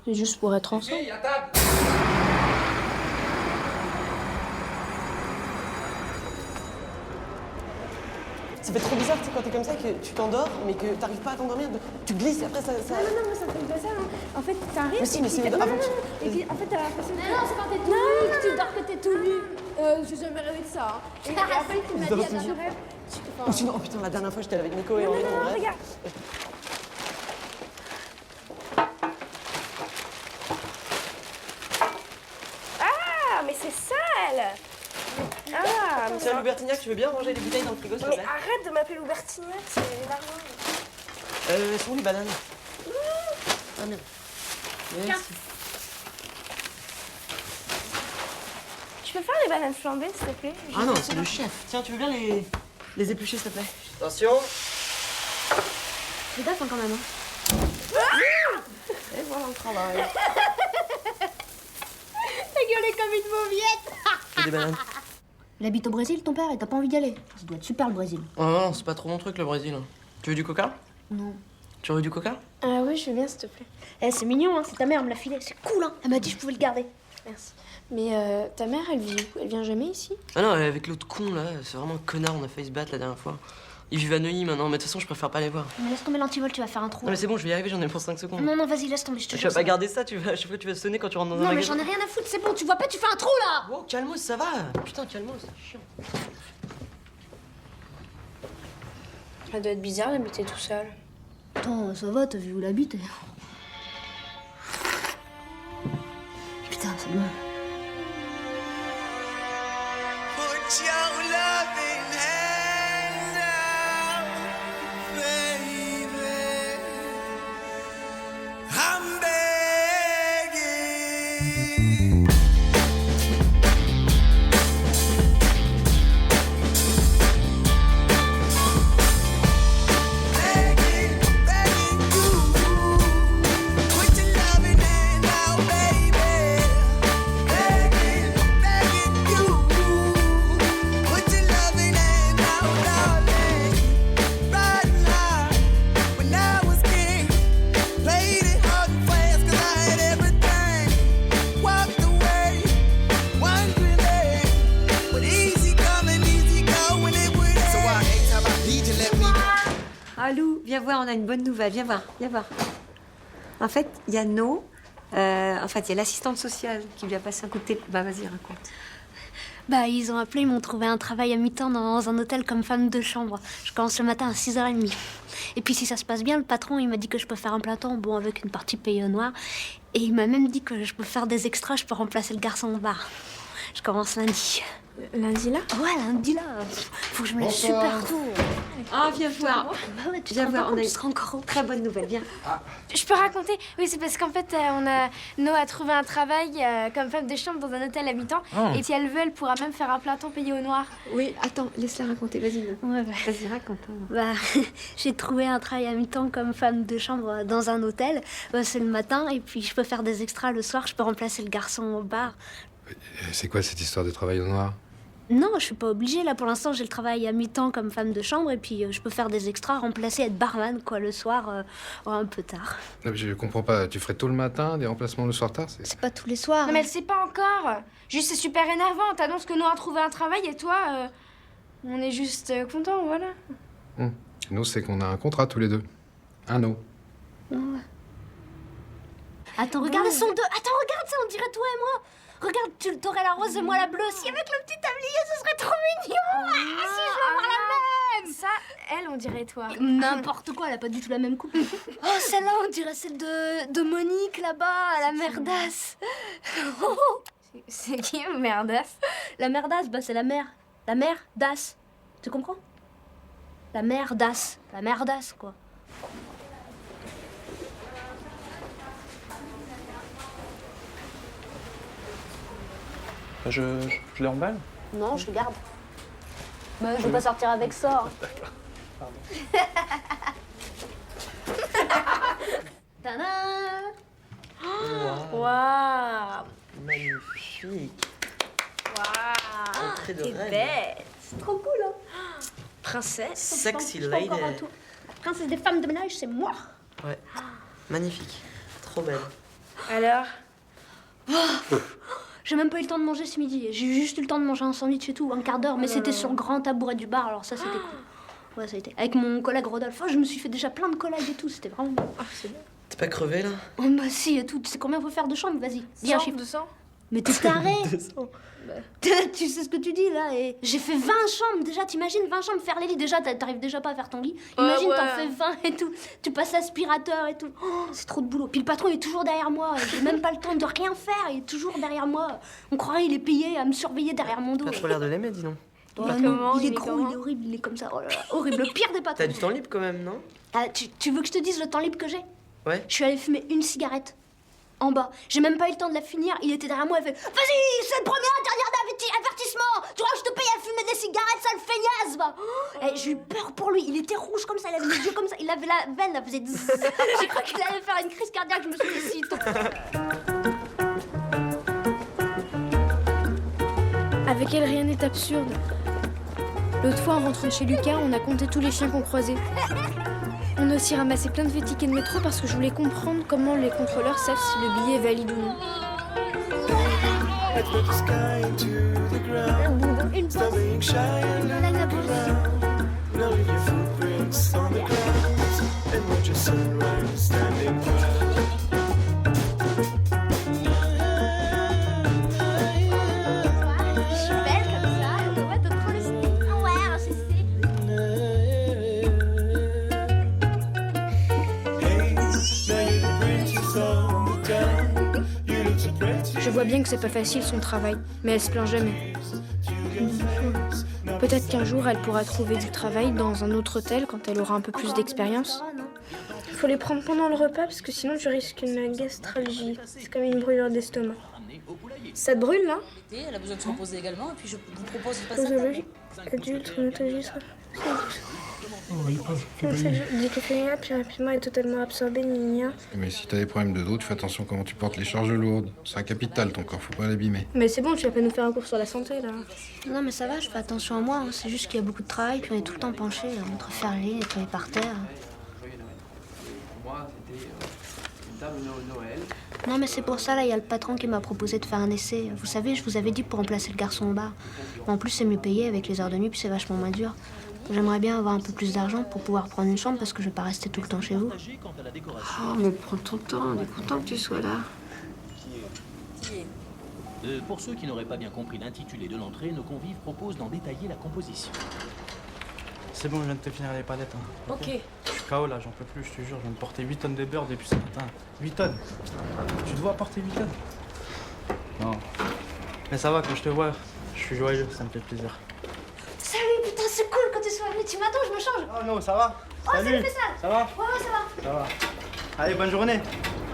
Speaker 1: c'est juste pour être ensemble.
Speaker 13: Les filles à table.
Speaker 11: Ça fait trop bizarre, tu sais, quand t'es comme ça, que tu t'endors, mais que t'arrives pas à t'endormir. Tu glisses et après ça...
Speaker 1: Non, moi ça me fait pas ça. En fait, t'arrives.
Speaker 11: Mais si, mais c'est
Speaker 1: et puis-
Speaker 11: avant
Speaker 1: non,
Speaker 11: que tu-
Speaker 1: non, non. Et puis en fait, t'as l'impression que.
Speaker 15: Non, c'est quand t'es tout nu, que tu dors que t'es tout nu.
Speaker 1: J'ai jamais rêvé de ça. Hein. Et après, tu m'as dit, attends, je rêve.
Speaker 11: Ou sinon, oh putain, la dernière fois, j'étais avec Nico et Henri dans mon rêve.
Speaker 1: Regarde. Ah, mais c'est sale. Ah, mais
Speaker 11: Tiens, Lou Bertignac, tu veux bien ranger les bouteilles dans le frigo, s'il te
Speaker 1: mais
Speaker 11: plaît?
Speaker 1: arrête de m'appeler Loubertignac, c'est énervant.
Speaker 11: Elles sont où les bananes? Ah merde. Merci.
Speaker 1: Tu peux faire les bananes flambées, s'il te plaît?
Speaker 11: Ah non, c'est le chef. Tiens, tu veux bien les éplucher, s'il te plaît? Attention.
Speaker 3: Fais gaffe hein, quand même. Hein.
Speaker 11: Et voilà le travail.
Speaker 3: T'as gueulé comme une mauviette.
Speaker 11: Et des bananes.
Speaker 3: Il habite au Brésil, ton père, et t'as pas envie d'y aller. Ça doit être super le Brésil.
Speaker 11: Oh non, c'est pas trop mon truc, le Brésil. Tu veux du coca?
Speaker 3: Non.
Speaker 11: Tu veux du coca?
Speaker 1: Ah oui, je veux bien, s'il te plaît.
Speaker 3: Eh, c'est mignon, hein. C'est ta mère, elle me l'a filé. C'est cool, hein. Elle m'a dit que je pouvais le garder.
Speaker 1: Merci. Mais ta mère, elle vit où? Elle vient jamais ici?
Speaker 11: Ah non, avec l'autre con là, c'est vraiment un connard, on a failli se battre la dernière fois. Ils vivent à Neuilly maintenant, mais de toute façon, je préfère pas les voir.
Speaker 3: Mais laisse tomber l'antivol, tu vas faire un trou.
Speaker 11: Non, mais c'est bon, je vais y arriver, j'en ai pour 5 secondes.
Speaker 3: Non, non, vas-y, laisse tomber, je te
Speaker 11: Tu
Speaker 3: jure.
Speaker 11: vas pas garder ça, à chaque fois tu vas sonner quand tu rentres dans un
Speaker 3: Non, mais
Speaker 11: magasin.
Speaker 3: j'en ai rien à foutre, c'est bon, tu vois pas, tu fais un trou là.
Speaker 11: Oh, calme-moi, ça va. Putain, calme-moi, c'est chiant.
Speaker 1: Ça doit être bizarre d'habiter tout seul.
Speaker 3: Attends, ça va, t'as vu où l'habite? Putain, ça doit.
Speaker 19: Put your loving hand out, baby. I'm begging. Begging, begging you. Put your loving hand out, baby. Begging, begging you. Put your loving hand out, darling. Riding high when I was king. Played it hard and fast 'cause I had everything. Walked away, wondering, but easy coming, easy going, it would end. So I ain't time I need you, let me.
Speaker 7: Ah Lou, viens voir, on a une bonne nouvelle, viens voir, viens voir. En fait, il y a No, il y a l'assistante sociale qui lui a passé un coup de téléphone. Bah vas-y, raconte.
Speaker 3: Bah, ils ont appelé, ils m'ont trouvé un travail à mi-temps dans un hôtel comme femme de chambre. Je commence le matin à 6h30. Et puis si ça se passe bien, le patron, il m'a dit que je peux faire un plein temps, bon, avec une partie payée au noir. Et il m'a même dit que je peux faire des extras, je peux remplacer le garçon au bar. Je commence lundi.
Speaker 1: Lundi là?
Speaker 3: Ouais, lundi là. Faut que je me lève super tôt.
Speaker 7: Ah, viens voir.
Speaker 3: Bah ouais, tu
Speaker 7: Viens
Speaker 3: te
Speaker 7: voir,
Speaker 3: rends
Speaker 7: on
Speaker 3: compte,
Speaker 7: a
Speaker 3: tu seras encore au
Speaker 7: très bonne nouvelle, viens.
Speaker 1: Je peux raconter? Oui, c'est parce qu'en fait, Noah a trouvé un travail comme femme de chambre dans un hôtel à mi-temps.
Speaker 7: Oh.
Speaker 1: Et si elle veut, elle pourra même faire un plein temps payé au noir.
Speaker 7: Oui, attends, laisse-la raconter, vas-y.
Speaker 3: Ouais, bah.
Speaker 7: Vas-y, raconte.
Speaker 3: Bah, j'ai trouvé un travail à mi-temps comme femme de chambre dans un hôtel. Bah, c'est le matin et puis je peux faire des extras le soir. Je peux remplacer le garçon au bar.
Speaker 13: C'est quoi cette histoire de travail au noir?
Speaker 3: Non, je suis pas obligée. Là, pour l'instant, j'ai le travail à mi-temps comme femme de chambre et puis je peux faire des extras, remplacer, être barman, quoi, le soir, un peu tard.
Speaker 13: Non, mais je comprends pas. Tu ferais tôt le matin, des remplacements le soir tard?
Speaker 3: C'est pas tous les soirs.
Speaker 1: Non, mais elle sait pas encore. Juste, c'est super énervant. T'annonces que Noah a trouvé un travail et toi, on est juste contents, voilà.
Speaker 13: Nous, c'est qu'on a un contrat tous les deux. Un eau.
Speaker 3: Ouais. Attends, regarde, elles sont deux. Attends, regarde ça, on dirait toi et moi. Regarde, tu t'aurais la rose et moi la bleue. Si avec le petit tablier, ce serait trop mignon. Ah, si je veux avoir la même.
Speaker 1: Ça, elle, on dirait toi.
Speaker 3: N'importe quoi, elle a pas du tout la même coupe. Oh, celle-là, on dirait celle de Monique là-bas, la merdasse.
Speaker 1: C'est qui, merdasse?
Speaker 3: La merdasse, bah c'est la mère. La mère d'As. Tu comprends? La mère d'As. La merdasse, quoi.
Speaker 17: Je les emballe?
Speaker 3: Non, je le garde. Bah, je veux pas sortir avec ça. Tadam!
Speaker 11: Waouh! Magnifique!
Speaker 3: Waouh!
Speaker 11: Entrée de
Speaker 3: T'es
Speaker 11: reine.
Speaker 3: bête! C'est trop cool, hein? Princesse.
Speaker 11: Sexy
Speaker 3: Je peux encore
Speaker 11: lady.
Speaker 3: un tour. Princesse des femmes de ménage, c'est moi!
Speaker 11: Ouais. Magnifique. Trop belle.
Speaker 1: Alors?
Speaker 3: J'ai même pas eu le temps de manger ce midi. J'ai juste eu le temps de manger un sandwich et tout, un quart d'heure. Mais c'était sur le grand tabouret du bar, alors ça c'était cool. Ouais, ça a été. Avec mon collègue Rodolphe, je me suis fait déjà plein de collègues et tout, c'était vraiment bon. C'est bien.
Speaker 11: T'es pas crevé là?
Speaker 3: Oh, bah si, et tout. Tu sais combien faut faire de chambres? Vas-y, dis un
Speaker 1: 100,
Speaker 3: chiffre.
Speaker 1: 200?
Speaker 3: Mais t'es taré!
Speaker 11: 200.
Speaker 3: Tu sais ce que tu dis là et j'ai fait 20 chambres déjà, t'imagines 20 chambres, faire les lits déjà, t'arrives déjà pas à faire ton lit. Imagine
Speaker 1: ouais.
Speaker 3: t'en fais 20 et tout, tu passes l'aspirateur et tout. Oh, c'est trop de boulot. Puis le patron il est toujours derrière moi, j'ai même pas le temps de rien faire, il est toujours derrière moi. On croirait il est payé à me surveiller derrière mon dos.
Speaker 11: T'as trop l'air de l'aimer, dis donc.
Speaker 3: Ouais, non, il est gros, il est horrible, il est comme ça. Oh là là, horrible, le pire des patrons.
Speaker 11: T'as du temps libre quand même, non?
Speaker 3: Ah, tu veux que je te dise le temps libre que j'ai?
Speaker 11: Ouais.
Speaker 3: Je suis allée fumer une cigarette. En bas. J'ai même pas eu le temps de la finir. Il était derrière moi. Il fait vas-y, c'est le premier dernier avertissement. Tu crois que je te paye à fumer des cigarettes, sale feignasse, va. Et j'ai eu peur pour lui. Il était rouge comme ça. Il avait les yeux comme ça. Il avait la veine. Elle faisait zzz. J'ai cru qu'il allait faire une crise cardiaque. Je me suis dit si.
Speaker 1: Avec elle, rien n'est absurde. L'autre fois, en rentrant de chez Lucas, on a compté tous les chiens qu'on croisait. On a aussi ramassé plein de vieux tickets de métro parce que je voulais comprendre comment les contrôleurs savent si le billet est valide ou non.
Speaker 3: Je suis belle comme ça. Ouais, t'as trop le style. Ouais, je sais.
Speaker 1: Je vois bien que c'est pas facile son travail, mais elle se plaint jamais. Peut-être qu'un jour elle pourra trouver du travail dans un autre hôtel quand elle aura un peu plus d'expérience. Faut les prendre pendant le repas parce que sinon je risque une gastralgie. C'est comme une brûlure d'estomac. Ça te brûle là?
Speaker 20: Elle a besoin de se reposer également, et puis je vous propose de passer
Speaker 1: Posologie, adulte, rhumatologie, Diclofénac, puis rapidement est totalement absorbé, gna.
Speaker 13: Mais si t'as des problèmes de dos, tu fais attention comment tu portes les charges lourdes. C'est un capital ton corps, faut pas l'abîmer.
Speaker 1: Mais c'est bon, tu vas pas nous faire un cours sur la santé là.
Speaker 3: Non mais ça va, je fais attention à moi, hein. C'est juste qu'il y a beaucoup de travail, puis on est tout le temps penché, entre faire les lits, nettoyer par terre.
Speaker 21: Moi, c'était une table Noël.
Speaker 3: Non mais c'est pour ça, là, il y a le patron qui m'a proposé de faire un essai. Vous savez, je vous avais dit pour remplacer le garçon au bar. En plus, c'est mieux payé avec les heures de nuit, puis c'est vachement moins dur. J'aimerais bien avoir un peu plus d'argent pour pouvoir prendre une chambre parce que je vais pas rester tout le temps chez vous.
Speaker 7: Oh, mais prends ton temps, on est content que tu sois là.
Speaker 9: Pour ceux qui n'auraient pas bien compris l'intitulé de l'entrée, nos convives proposent d'en détailler la composition.
Speaker 17: C'est bon, je viens de te finir les palettes. Hein.
Speaker 1: Ok.
Speaker 17: Je suis KO là, j'en peux plus, je te jure. Je viens de porter 8 tonnes de beurre depuis ce matin. 8 tonnes. Tu te vois porter 8 tonnes? Non. Mais ça va, quand je te vois, je suis joyeux, ça me fait plaisir.
Speaker 3: Salut, putain, c'est cool quand tu sois venu. Tu m'attends, je me change.
Speaker 17: Oh non, ça va?
Speaker 3: Oh, salut, Faisal.
Speaker 17: Ça va?
Speaker 3: Ouais, ça va.
Speaker 17: Ça va. Allez, bonne journée.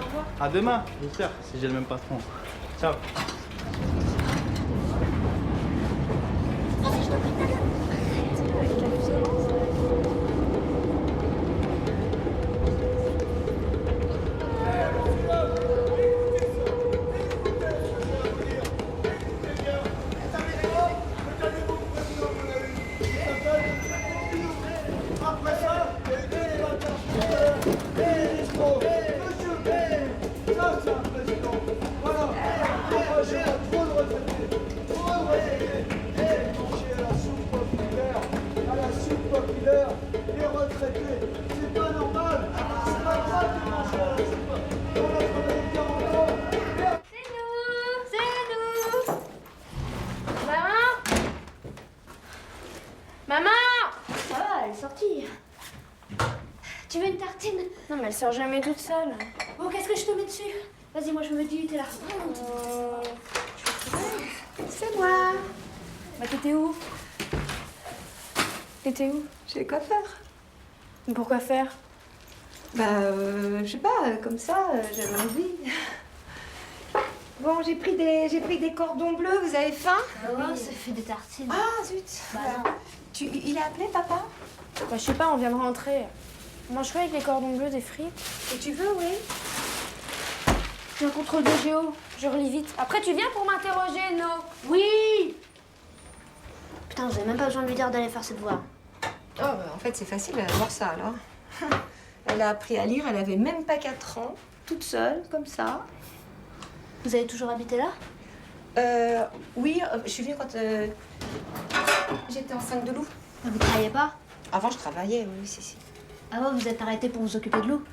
Speaker 3: Au revoir.
Speaker 17: À demain, j'espère, si j'ai le même patron. Ciao.
Speaker 1: Maman!
Speaker 3: Ça va, elle est sortie. Tu veux une tartine?
Speaker 1: Non, mais elle sort jamais toute seule.
Speaker 3: Bon, qu'est-ce que je te mets dessus? Vas-y, moi je me mets du Nutella.
Speaker 7: C'est moi.
Speaker 1: Bah, t'étais où? T'étais où?
Speaker 7: Chez le coiffeur.
Speaker 1: Pourquoi faire?
Speaker 7: Bah, je sais pas, comme ça, j'avais envie. Bon, j'ai pris des cordons bleus, vous avez faim?
Speaker 3: Ouais, ça fait des tartines.
Speaker 7: Ah, zut.
Speaker 3: Bah
Speaker 7: non. Il a appelé, papa?
Speaker 1: Bah, je sais pas, on vient de rentrer. On mange quoi avec les cordons bleus, des frites?
Speaker 7: Et tu veux, oui?
Speaker 1: J'ai un contrôle de géo, je relis vite. Après, tu viens pour m'interroger, No?
Speaker 3: Oui! Putain, vous avez même pas besoin de lui dire d'aller faire ses devoirs.
Speaker 7: Oh, bah, en fait, c'est facile, elle va voir ça, alors. Elle a appris à lire, elle avait même pas 4 ans, toute seule, comme ça.
Speaker 3: Vous avez toujours habité là?
Speaker 7: Oui, je suis venue quand j'étais enceinte de Lou.
Speaker 3: Vous travaillez pas?
Speaker 7: Avant, je travaillais, oui, si.
Speaker 3: Ah ouais, vous êtes arrêtée pour vous occuper de Lou?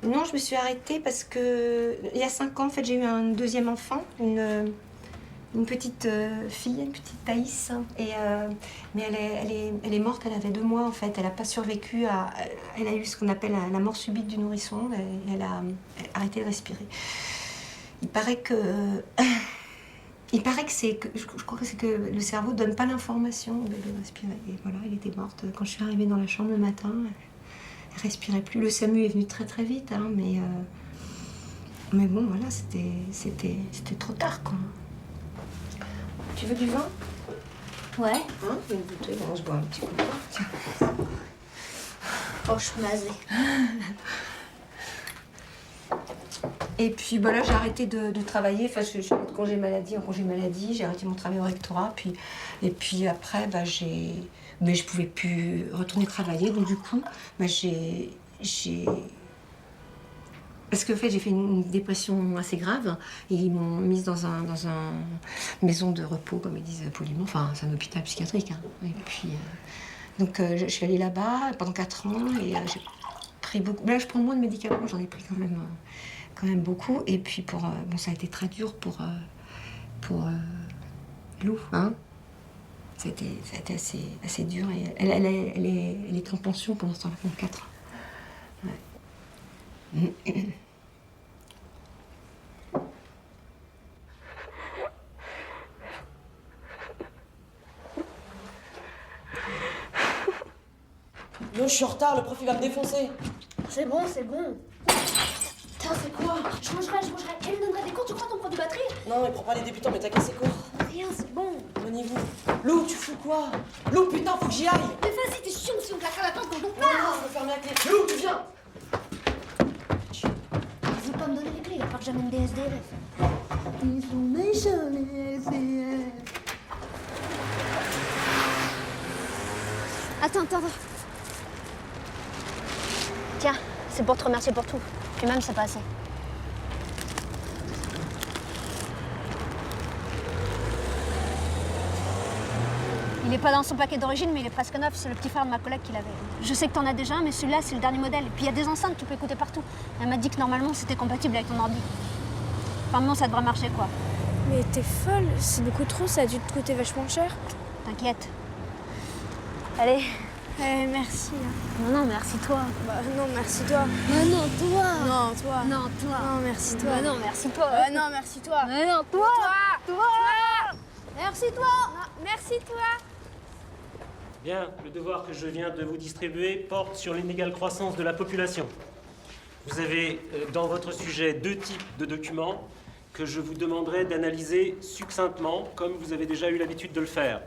Speaker 7: Non, je me suis arrêtée parce que il y a 5 ans, en fait, j'ai eu un deuxième enfant, une petite fille, une petite Thaïs. Et, mais elle est morte, elle avait 2 mois, en fait. Elle n'a pas survécu elle a eu ce qu'on appelle la mort subite du nourrisson. Elle a arrêté de respirer. Il paraît que c'est que je crois que c'est que le cerveau donne pas l'information de respirer. Et voilà, elle était morte quand je suis arrivée dans la chambre le matin. Elle respirait plus. Le SAMU est venu très très vite, hein, mais bon, voilà, c'était trop tard, quoi. Tu veux du vin?
Speaker 3: Ouais.
Speaker 7: Hein? Une bouteille, on se boit un petit coup. Tiens.
Speaker 3: Oh, je suis masée.
Speaker 7: Et puis bah là, j'ai arrêté de travailler. Enfin, je suis en congé maladie, j'ai arrêté mon travail au rectorat. Et puis après, bah, mais je pouvais plus retourner travailler. Donc du coup, bah, parce qu'en fait, j'ai fait une dépression assez grave. Et ils m'ont mise dans une maison de repos, comme ils disent poliment. Enfin, c'est un hôpital psychiatrique. Hein. Et puis, donc je suis allée là-bas pendant 4 ans. Et j'ai pris beaucoup. Là, je prends moins de médicaments, j'en ai pris quand même beaucoup. Et puis bon, ça a été très dur pour Lou, hein. C'était assez dur. Et elle est en pension pendant ce temps-là, pendant 4 ans. Ouais.
Speaker 11: Yo, je suis en retard, le prof il va me défoncer.
Speaker 3: C'est bon, c'est bon. Putain, c'est quoi? Je mangerai. Elle me donnerait des cours, tu crois, ton prof de batterie?
Speaker 11: Non, il prend pas les débutants, mais t'as cassé cours.
Speaker 3: Rien, c'est bon.
Speaker 11: Éloignez-vous. Lou, tu fous quoi? Lou, putain, faut que j'y aille.
Speaker 3: Mais vas-y, t'es chiant si on claque à la porte quand on
Speaker 11: Non,
Speaker 3: part.
Speaker 11: je veux fermer la clé. Lou, tu viens.
Speaker 3: Il veut pas me donner les clés, il a peur que j'amène des SDF. Ils sont méchants, les SDF. Attends. Tiens, c'est pour te remercier pour tout. Puis même, c'est pas assez. Il est pas dans son paquet d'origine, mais il est presque neuf. C'est le petit frère de ma collègue qui l'avait. Je sais que t'en as déjà, mais celui-là, c'est le dernier modèle. Et puis il y a des enceintes, tu peux écouter partout. Elle m'a dit que normalement, c'était compatible avec ton ordi. Enfin, non, ça devrait marcher, quoi.
Speaker 1: Mais t'es folle, c'est beaucoup trop, ça a dû te coûter vachement cher.
Speaker 3: T'inquiète. Allez.
Speaker 1: Merci.
Speaker 3: Non, merci toi.
Speaker 1: Bah non, merci toi.
Speaker 3: Non, toi.
Speaker 1: Non, toi.
Speaker 3: Non, toi.
Speaker 1: Non, merci toi.
Speaker 3: Non, merci toi.
Speaker 1: Non, merci toi.
Speaker 3: Non, toi.
Speaker 1: Toi.
Speaker 3: Merci toi. Merci toi.
Speaker 6: Bien, le devoir que je viens de vous distribuer porte sur l'inégale croissance de la population. Vous avez dans votre sujet 2 types de documents que je vous demanderai d'analyser succinctement, comme vous avez déjà eu l'habitude de le faire.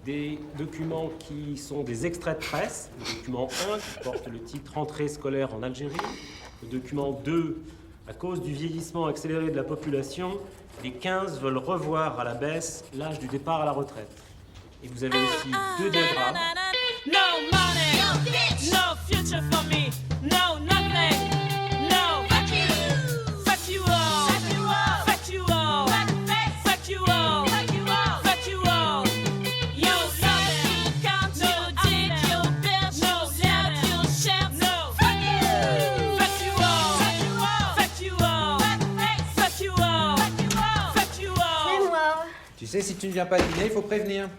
Speaker 6: Des documents qui sont des extraits de presse. Le document 1 qui porte le titre « Rentrée scolaire en Algérie ». Le document 2, à cause du vieillissement accéléré de la population, les 15 veulent revoir à la baisse l'âge du départ à la retraite. Et vous avez aussi 2 diagrammes.
Speaker 19: No money, no future for me, no nothing, no fuck you, fuck you all, fuck you all, fuck you all, fuck you all, fuck you all, fuck you all. You nothing, can't no dick, you bitch, no slut, you shit, no fuck you all, fuck you all, fuck you all, fuck you all.
Speaker 3: C'est moi.
Speaker 22: Tu sais, si tu ne viens pas dîner, il faut prévenir.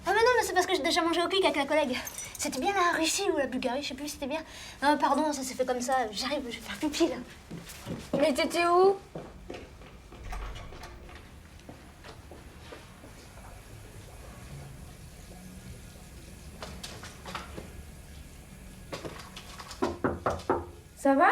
Speaker 3: Ah mais non, mais c'est parce que j'ai déjà mangé au pic avec un collègue. C'était bien la Russie ou la Bulgarie, je sais plus, c'était bien. Non, pardon, ça s'est fait comme ça. J'arrive, je vais faire pipi là. Mais t'étais où?
Speaker 1: Ça va?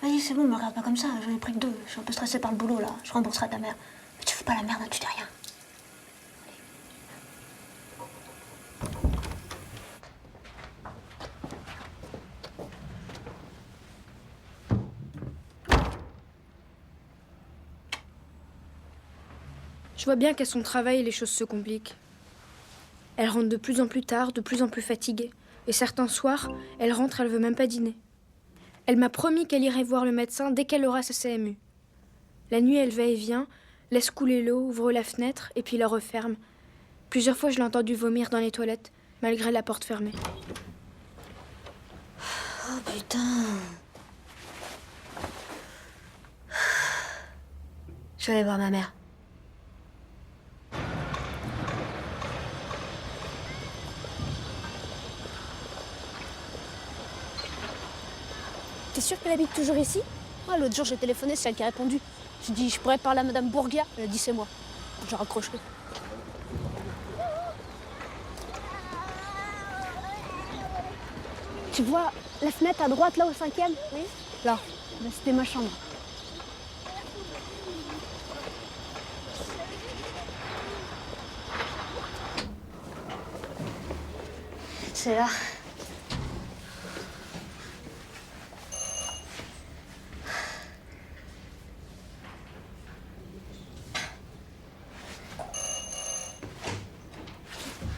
Speaker 3: Vas-y, c'est bon, me regarde pas comme ça, j'en ai pris que 2. Je suis un peu stressée par le boulot là, je rembourserai ta mère. Mais tu fous pas la merde, hein, tu dis rien.
Speaker 1: Je vois bien qu'à son travail, les choses se compliquent. Elle rentre de plus en plus tard, de plus en plus fatiguée. Et certains soirs, elle rentre, elle veut même pas dîner. Elle m'a promis qu'elle irait voir le médecin dès qu'elle aura sa CMU. La nuit, elle va et vient, laisse couler l'eau, ouvre la fenêtre et puis la referme. Plusieurs fois, je l'ai entendue vomir dans les toilettes, malgré la porte fermée.
Speaker 3: Oh putain. Je vais aller voir ma mère. T'es sûre qu'elle habite toujours ici? Ouais, l'autre jour, j'ai téléphoné, c'est elle qui a répondu. J'ai dit, je pourrais parler à Madame Bourguia. Elle a dit, c'est moi. Je raccrocherai. Tu vois la fenêtre à droite, là, au 5e? Oui. Là. Ben, c'était ma chambre. C'est là.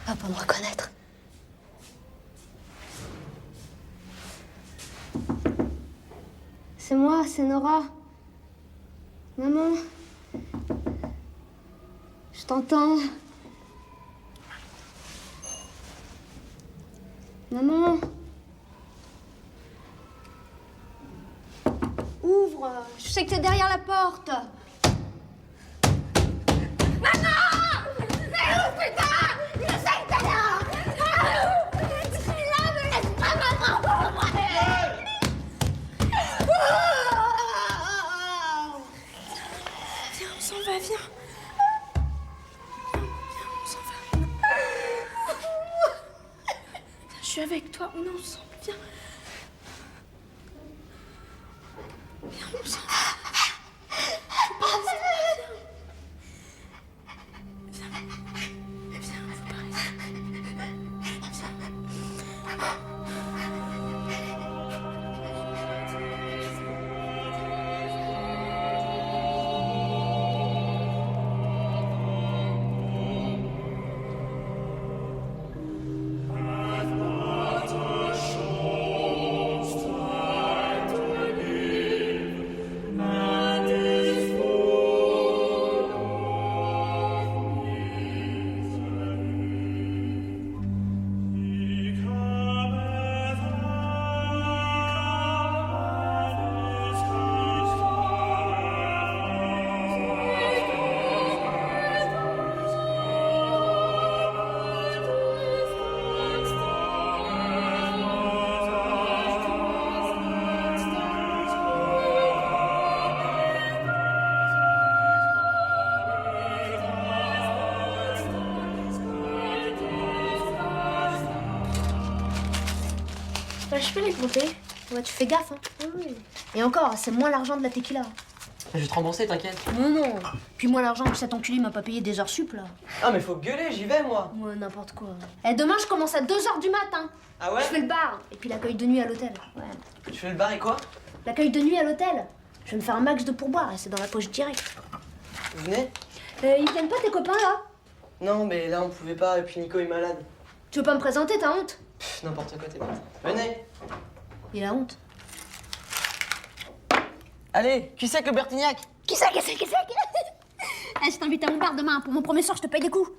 Speaker 3: Va pas me reconnaître. C'est moi, c'est Nora. Maman. Je t'entends. Maman. Ouvre. Je sais que t'es derrière la porte. Maman! Mais ouvre, putain! Je sais que t'es là! Je suis là, me laisse pas, maman!
Speaker 1: Viens, on s'en va, viens. Viens, on s'en va. Je suis avec toi, on est ensemble, viens. Viens, on s'en va. Faut pas rester, viens. Viens, faut pas rester. Viens.
Speaker 3: Je peux les compter. Ouais, tu fais gaffe, hein. Oui. Et encore, c'est moins l'argent de la tequila.
Speaker 11: Je vais te rembourser, t'inquiète.
Speaker 3: Non. Puis moi, l'argent que cet enculé m'a pas payé des heures sup, là.
Speaker 11: Ah, mais faut gueuler, j'y vais, moi.
Speaker 3: Ouais, n'importe quoi. Et demain, je commence à 2h du matin.
Speaker 11: Ah ouais?
Speaker 3: Je fais le bar. Et puis l'accueil de nuit à l'hôtel. Ouais.
Speaker 11: Tu fais le bar et quoi?
Speaker 3: L'accueil de nuit à l'hôtel. Je vais me faire un max de pourboire et c'est dans la poche direct.
Speaker 11: Vous venez?
Speaker 3: Ils viennent pas, tes copains, là?
Speaker 11: Non, mais là, on pouvait pas, et puis Nico est malade.
Speaker 3: Tu veux pas me présenter, t'as honte?
Speaker 11: N'importe quoi, t'es bête. Venez.
Speaker 3: Il a honte.
Speaker 11: Allez, qui c'est que le Bertignac?
Speaker 3: Qui c'est Je t'invite à mon bar demain. Pour mon premier soir, je te paye des coups.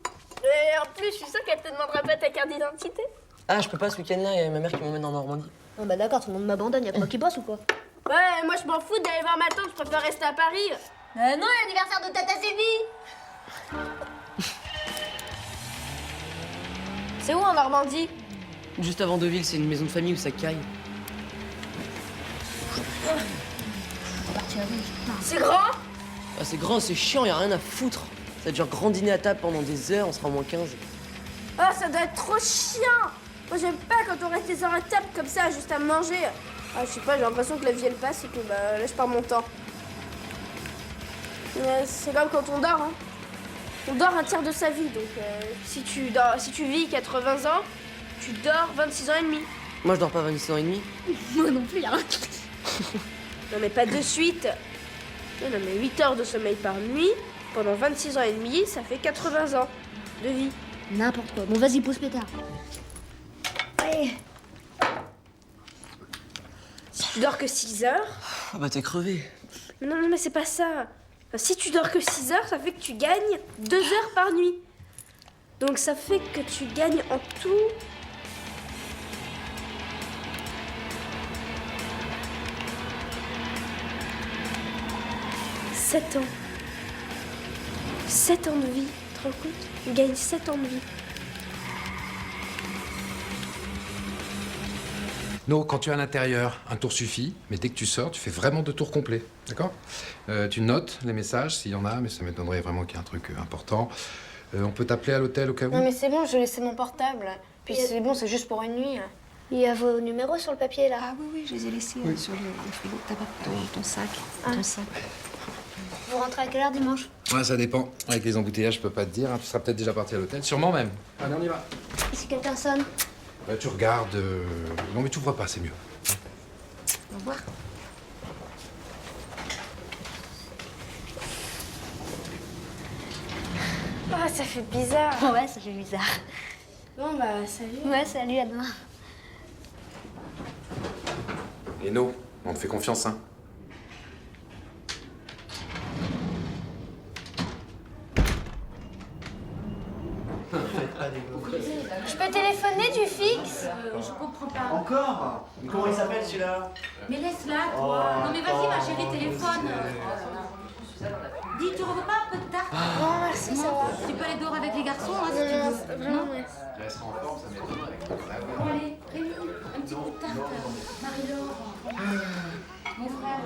Speaker 3: Et en plus, je suis sûre qu'elle te demandera pas ta carte d'identité.
Speaker 11: Ah, je peux pas ce week-end-là, il y a ma mère qui m'emmène en Normandie.
Speaker 3: Ah bah d'accord, tout le monde m'abandonne, y'a que moi qui bosse ou quoi? Ouais, moi je m'en fous d'aller voir ma tante, je préfère rester à Paris. Non, l'anniversaire de Tata Sylvie. C'est où en Normandie?
Speaker 11: Juste avant Deauville, c'est une maison de famille où ça caille.
Speaker 3: C'est grand?
Speaker 11: Ah, c'est grand, c'est chiant, y a rien à foutre. Ça va être genre grand dîner à table pendant des heures, on sera au moins 15.
Speaker 1: Ah, ça doit être trop chiant. Moi, j'aime pas quand on reste des heures à table comme ça, juste à manger. Ah, je sais pas, j'ai l'impression que la vie, elle passe et que bah, là, je perds mon temps. C'est comme quand on dort, hein. On dort un tiers de sa vie, donc si tu vis 80 ans, tu dors 26 ans et demi.
Speaker 11: Moi, je dors pas 26 ans et demi.
Speaker 1: Moi non plus, hein. Non, mais pas de suite. Non, mais 8 heures de sommeil par nuit, pendant 26 ans et demi, ça fait 80 ans de vie.
Speaker 3: N'importe quoi. Bon, vas-y, pousse pétard. Allez.
Speaker 1: Si tu dors que 6 heures...
Speaker 11: Ah bah t'es crevé.
Speaker 1: Non, mais c'est pas ça. Enfin, si tu dors que 6 heures, ça fait que tu gagnes 2 heures par nuit. Donc ça fait que tu gagnes en tout... 7 ans. 7 ans de vie, tu te rends compte? Tu gagnes 7 ans de vie.
Speaker 13: Non, quand tu es à l'intérieur, un tour suffit, mais dès que tu sors, tu fais vraiment 2 tours complets, d'accord? Tu notes les messages, s'il y en a, mais ça m'étonnerait vraiment qu'il y ait un truc important. On peut t'appeler à l'hôtel au cas où?
Speaker 3: Non mais c'est bon, je laissé mon portable. Puis c'est bon, c'est juste pour une nuit. Il y a vos numéros sur le papier là.
Speaker 7: Ah oui, je les ai laissés sur le frigo. T'as pas ton sac.
Speaker 3: Ah.
Speaker 7: Ton sac.
Speaker 3: Vous rentrez à quelle heure dimanche?
Speaker 13: Ouais, ça dépend. Avec les embouteillages, je peux pas te dire. Hein. Tu seras peut-être déjà parti à l'hôtel, sûrement même. Allez, on y va.
Speaker 3: Et si quelqu'un sonne?
Speaker 13: Bah, tu regardes... Non, mais tu ouvres pas, c'est mieux.
Speaker 3: Au revoir.
Speaker 1: Ah, ça fait bizarre.
Speaker 3: Ouais, ça fait bizarre.
Speaker 1: Bon, bah, salut.
Speaker 3: Ouais, salut, à demain.
Speaker 13: Et non, on te fait confiance, hein.
Speaker 3: Je peux téléphoner du fixe?
Speaker 14: Je comprends pas.
Speaker 12: Encore? Comment il s'appelle celui-là?
Speaker 14: Mais laisse-la, toi. Non, mais vas-y, ma chérie, téléphone. Dis, tu revois pas un peu de tarte?
Speaker 1: Non, merci, ça va.
Speaker 14: Tu peux aller dehors avec les garçons, hein, si tu veux.
Speaker 1: Vraiment, merci.
Speaker 13: Tu resteras en forme, ça m'étonnerait.
Speaker 14: Bon, allez, Rémi, un petit bout de tarte. Marie-Laure. Mon frère.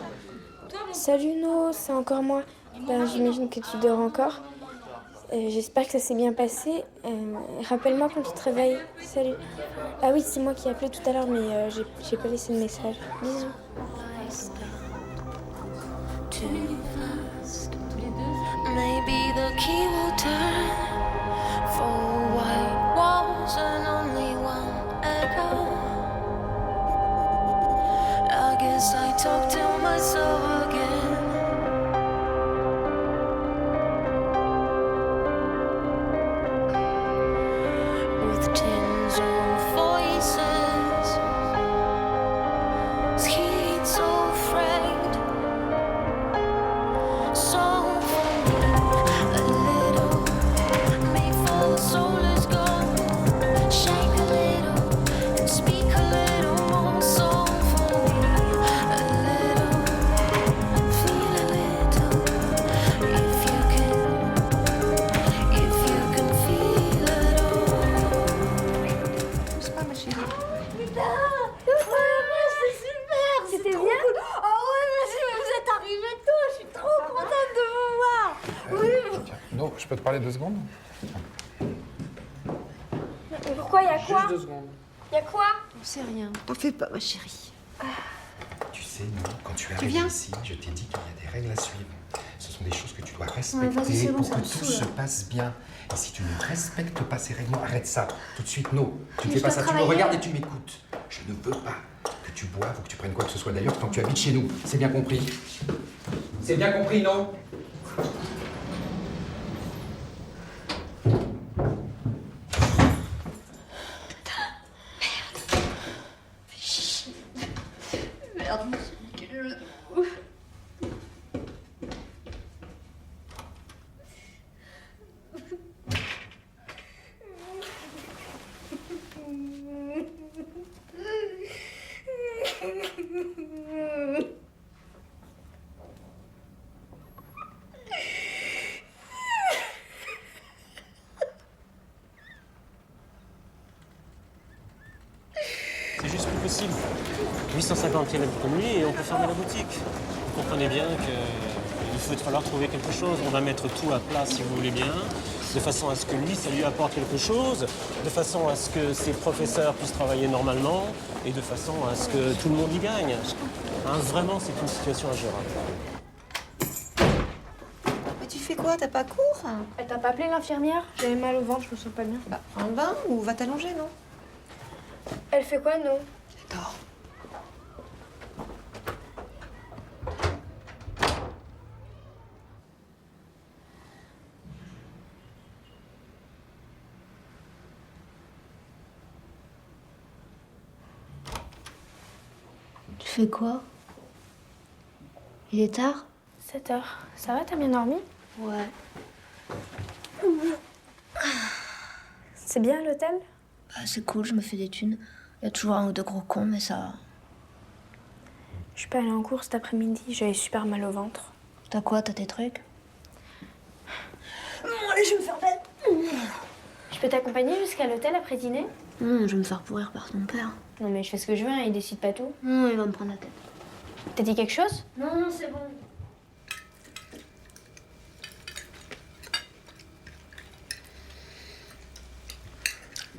Speaker 14: Toi, mon...
Speaker 1: Salut, No, c'est encore moi. Ben, j'imagine que tu dors encore. J'espère que ça s'est bien passé. Rappelle-moi quand tu te réveilles. Salut. Ah oui, c'est moi qui ai appelé tout à l'heure, mais j'ai pas laissé de message. Bisous.
Speaker 19: Maybe the key will turn for white walls and only one echo. I guess I talk to myself again. With tins of voices, schizophrenic. So a little, make for the soul is gone. Shake a little and speak a little more. So for me, a little, feel a little. If you can feel it all.
Speaker 7: Pousse pas, ma chérie.
Speaker 3: Putain! C'est super! C'était bien? Cool. Oh ouais, merci, mais vous êtes arrivés tôt, je suis trop contente de vous voir! Oui!
Speaker 13: Non, je peux te parler 2 secondes?
Speaker 1: Pourquoi, y a quoi?
Speaker 13: Juste 2 secondes.
Speaker 1: Y a quoi?
Speaker 7: On sait rien. T'en fais pas, ma chérie.
Speaker 13: Tu sais, non, quand tu es
Speaker 7: Tu
Speaker 13: arrivé
Speaker 7: viens
Speaker 13: ici, je t'ai dit qu'il y a des règles à suivre. Ce sont des choses que tu dois
Speaker 1: vas-y,
Speaker 13: respecter
Speaker 1: c'est bon,
Speaker 13: pour
Speaker 1: ça
Speaker 13: que
Speaker 1: me
Speaker 13: tout
Speaker 1: saoule.
Speaker 13: se passe bien. Et si tu ne respectes pas ces règles, arrête ça. Tout de suite, non. Tu ne
Speaker 1: Mais
Speaker 13: fais pas
Speaker 1: je
Speaker 13: ça.
Speaker 1: dois
Speaker 13: Tu me
Speaker 1: travailler.
Speaker 13: regardes et tu m'écoutes. Je ne veux pas que tu boives ou que tu prennes quoi que ce soit d'ailleurs tant que tu habites chez nous. C'est bien compris? C'est bien compris, non?
Speaker 14: Merde, je me suis piqué le genou.
Speaker 6: C'est juste plus possible. 850 km de nuit et on peut fermer la boutique. Vous comprenez bien qu'il va falloir trouver quelque chose. On va mettre tout à plat si vous voulez bien, de façon à ce que lui, ça lui apporte quelque chose, de façon à ce que ses professeurs puissent travailler normalement et de façon à ce que tout le monde y gagne. Hein, vraiment, c'est une situation ingérable.
Speaker 7: Mais tu fais quoi? T'as pas cours?
Speaker 1: Elle t'a pas appelé l'infirmière? J'avais mal au ventre, je me sens pas bien.
Speaker 7: Bah, prends un bain ou va t'allonger, non?
Speaker 1: Elle fait quoi, non?
Speaker 7: Dors.
Speaker 3: Tu fais quoi? Il est tard?
Speaker 1: 7 heures. Ça va, t'as bien dormi?
Speaker 3: Ouais.
Speaker 1: C'est bien l'hôtel?
Speaker 3: Bah, c'est cool, je me fais des thunes. Il y a toujours un ou deux gros cons, mais ça va.
Speaker 1: Je suis pas allée en cours cet après-midi, j'avais super mal au ventre.
Speaker 3: T'as quoi? T'as tes trucs? Bon, allez, je vais me faire belle.
Speaker 1: Je peux t'accompagner jusqu'à l'hôtel après dîner?
Speaker 3: Je vais me faire pourrir par ton père.
Speaker 1: Non mais je fais ce que je veux, hein, il décide pas tout.
Speaker 3: Non, il va me prendre la tête.
Speaker 1: T'as dit quelque chose?
Speaker 3: Non, c'est bon.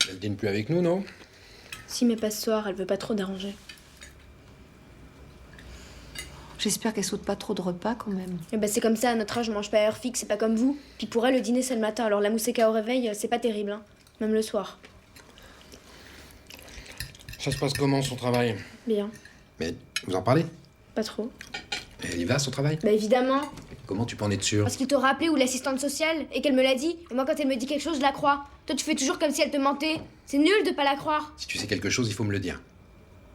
Speaker 13: Elle dîne plus avec nous, non?
Speaker 1: Si, mais pas ce soir, elle veut pas trop déranger.
Speaker 7: J'espère qu'elle saute pas trop de repas quand même.
Speaker 1: Et bah c'est comme ça, à notre âge, on mange pas à heure fixe, c'est pas comme vous. Puis pour elle, le dîner c'est le matin, alors la mousseka au réveil, c'est pas terrible, hein. Même le soir.
Speaker 13: Ça se passe comment, son travail?
Speaker 1: Bien.
Speaker 13: Mais vous en parlez?
Speaker 1: Pas trop.
Speaker 13: Elle y va, son travail?
Speaker 1: Bah évidemment.
Speaker 13: Comment tu peux en être sûr?
Speaker 1: Parce qu'il t'aura appelé ou l'assistante sociale et qu'elle me l'a dit. Et moi, quand elle me dit quelque chose, je la crois. Toi, tu fais toujours comme si elle te mentait. C'est nul de pas la croire.
Speaker 13: Si tu sais quelque chose, il faut me le dire.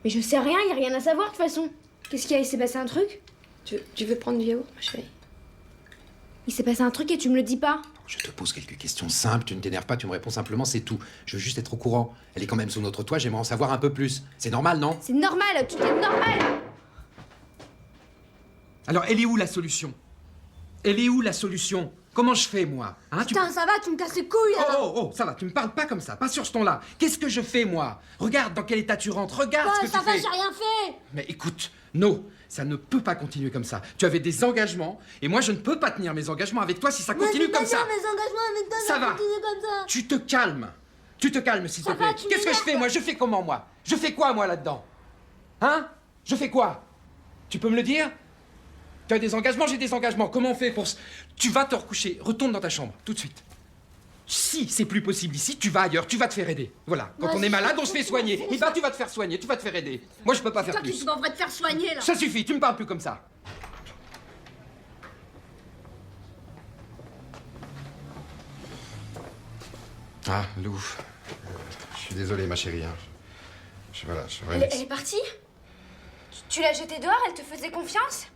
Speaker 1: Mais je sais rien, y a rien à savoir de toute façon. Qu'est-ce qu'il y a? Il s'est passé un truc?
Speaker 7: Tu veux prendre du yaourt, ma chérie?
Speaker 1: Il s'est passé un truc et tu me le dis pas?
Speaker 13: Je te pose quelques questions simples, tu ne t'énerves pas, tu me réponds simplement, c'est tout. Je veux juste être au courant. Elle est quand même sous notre toit, j'aimerais en savoir un peu plus. C'est normal, non?
Speaker 1: C'est normal, tout est normal.
Speaker 4: Alors, elle est où la solution? Elle est où la solution? Comment je fais, moi? Hein,
Speaker 1: Putain, ça va, tu me casses les couilles, là.
Speaker 4: Oh, ça va, tu me parles pas comme ça, pas sur ce ton-là. Qu'est-ce que je fais, moi? Regarde dans quel état tu rentres, regarde ce que
Speaker 1: ça
Speaker 4: tu
Speaker 1: va,
Speaker 4: fais.
Speaker 1: j'ai rien fait.
Speaker 4: Mais écoute, no, ça ne peut pas continuer comme ça. Tu avais des engagements, et moi je ne peux pas tenir mes engagements avec toi si ça continue comme ça.
Speaker 1: mes engagements avec toi,
Speaker 4: Ça va.
Speaker 1: continue comme ça.
Speaker 4: Tu te calmes. Tu te calmes, s'il te plaît.
Speaker 1: tu
Speaker 4: Qu'est-ce que je fais, moi? Je fais comment, moi? Je fais quoi, moi, là-dedans? Hein? Je fais quoi? Tu peux me le dire? Tu as des engagements, j'ai des engagements. Comment on fait pour... Tu vas te recoucher. Retourne dans ta chambre, tout de suite. Si c'est plus possible ici, tu vas ailleurs, tu vas te faire aider. Voilà. Quand
Speaker 1: Moi,
Speaker 4: on est
Speaker 1: je-
Speaker 4: malade, on se fait soigner. Et bah, tu vas te faire soigner, tu vas te faire aider. Moi, je peux pas faire
Speaker 1: Toi,
Speaker 4: plus.
Speaker 1: tu devrais te faire soigner, là.
Speaker 4: Ça suffit, tu me parles plus comme ça.
Speaker 13: Ah, Lou. Je suis désolé, ma chérie. Hein. Voilà, je
Speaker 1: Elle est partie? Tu l'as jetée dehors, elle te faisait confiance?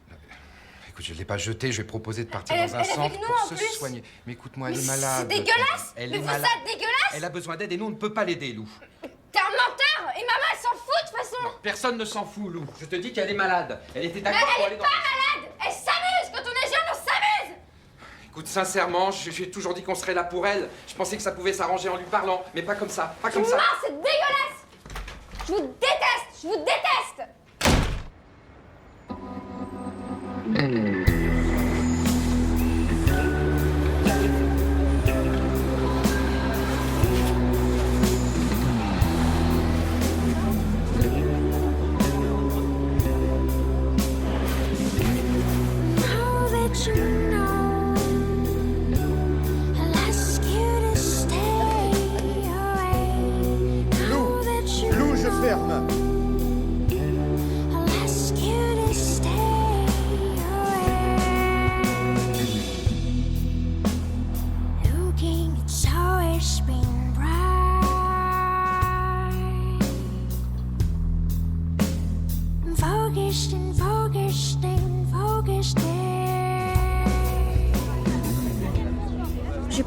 Speaker 13: Écoute, je ne l'ai pas jetée, je vais proposer de partir
Speaker 1: Elle
Speaker 13: dans un
Speaker 1: est avec
Speaker 13: centre
Speaker 1: nous,
Speaker 13: pour
Speaker 1: en
Speaker 13: se
Speaker 1: plus.
Speaker 13: soigner. Mais écoute-moi, elle
Speaker 1: Mais
Speaker 13: est malade.
Speaker 1: c'est dégueulasse.
Speaker 4: Elle
Speaker 1: Mais
Speaker 4: est
Speaker 1: vous
Speaker 4: malade.
Speaker 1: êtes dégueulasse.
Speaker 4: Elle a besoin d'aide et nous, on ne peut pas l'aider, Lou.
Speaker 1: T'es un menteur. Et maman, elle s'en fout, de toute façon.
Speaker 4: Personne ne s'en fout, Lou. Je te dis qu'elle est malade. Elle était
Speaker 1: Mais
Speaker 4: d'accord pour
Speaker 1: elle
Speaker 4: aller
Speaker 1: est
Speaker 4: dans...
Speaker 1: pas malade. Elle s'amuse. Quand on est jeune, on s'amuse.
Speaker 4: Écoute, sincèrement, j'ai toujours dit qu'on serait là pour elle. Je pensais que ça pouvait s'arranger en lui parlant, mais pas comme ça. Pas comme ça.
Speaker 1: Non, c'est dégueulasse. Je vous déteste. Je vous déteste.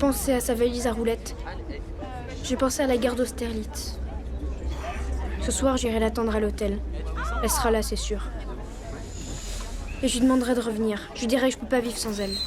Speaker 1: pensé à sa valise à roulettes. J'ai pensé à la gare d'Austerlitz. Ce soir, j'irai l'attendre à l'hôtel. Elle sera là, c'est sûr. Et je lui demanderai de revenir. Je lui dirai que je peux pas vivre sans elle.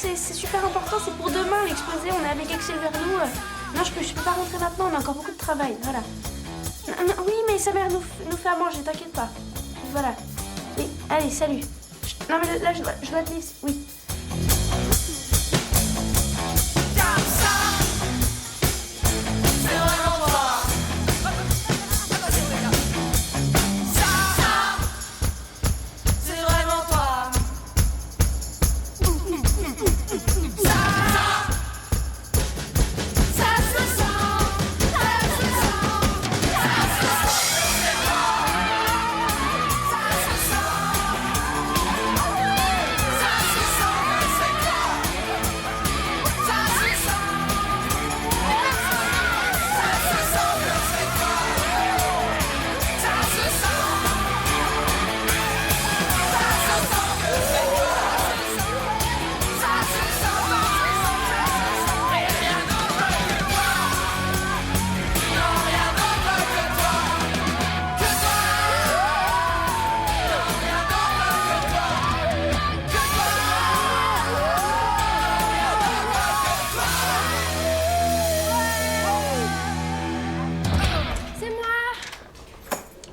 Speaker 1: C'est super important, c'est pour demain l'exposé, on est avec Axel Vernou. Non, je peux pas rentrer maintenant, on a encore beaucoup de travail, voilà. Oui, mais sa mère nous fait à manger, t'inquiète pas. Voilà. Oui, allez, salut. Non, mais là, je dois te laisser, oui.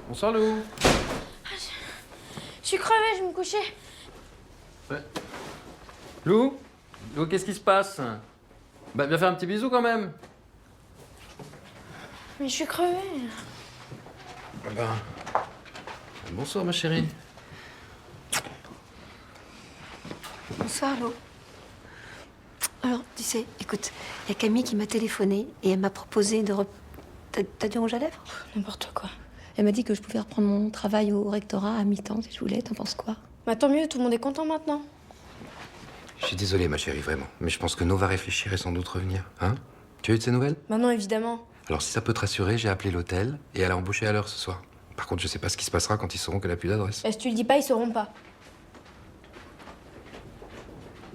Speaker 13: Bonsoir Lou.
Speaker 1: Je suis crevée, je vais me coucher.
Speaker 13: Ouais. Lou, qu'est-ce qui se passe? Bah, viens faire un petit bisou quand même.
Speaker 1: Mais je suis crevée.
Speaker 13: Ah ben... Bonsoir ma chérie.
Speaker 7: Bonsoir, Lou. Alors, tu sais, écoute, il y a Camille qui m'a téléphoné et elle m'a proposé de... T'as du rouge à lèvres?
Speaker 1: N'importe quoi.
Speaker 7: Elle m'a dit que je pouvais reprendre mon travail au rectorat à mi-temps si je voulais. T'en penses quoi?
Speaker 1: Bah tant mieux, tout le monde est content maintenant.
Speaker 5: Je suis désolé, ma chérie, vraiment. Mais je pense que No va réfléchir et sans doute revenir. Hein? Tu as eu de ces nouvelles?
Speaker 1: Bah non, évidemment.
Speaker 5: Alors, si ça peut te rassurer, j'ai appelé l'hôtel et elle a embauché à l'heure ce soir. Par contre, je sais pas ce qui se passera quand ils sauront qu'elle a plus d'adresse.
Speaker 1: Bah, si tu le dis pas, ils sauront pas.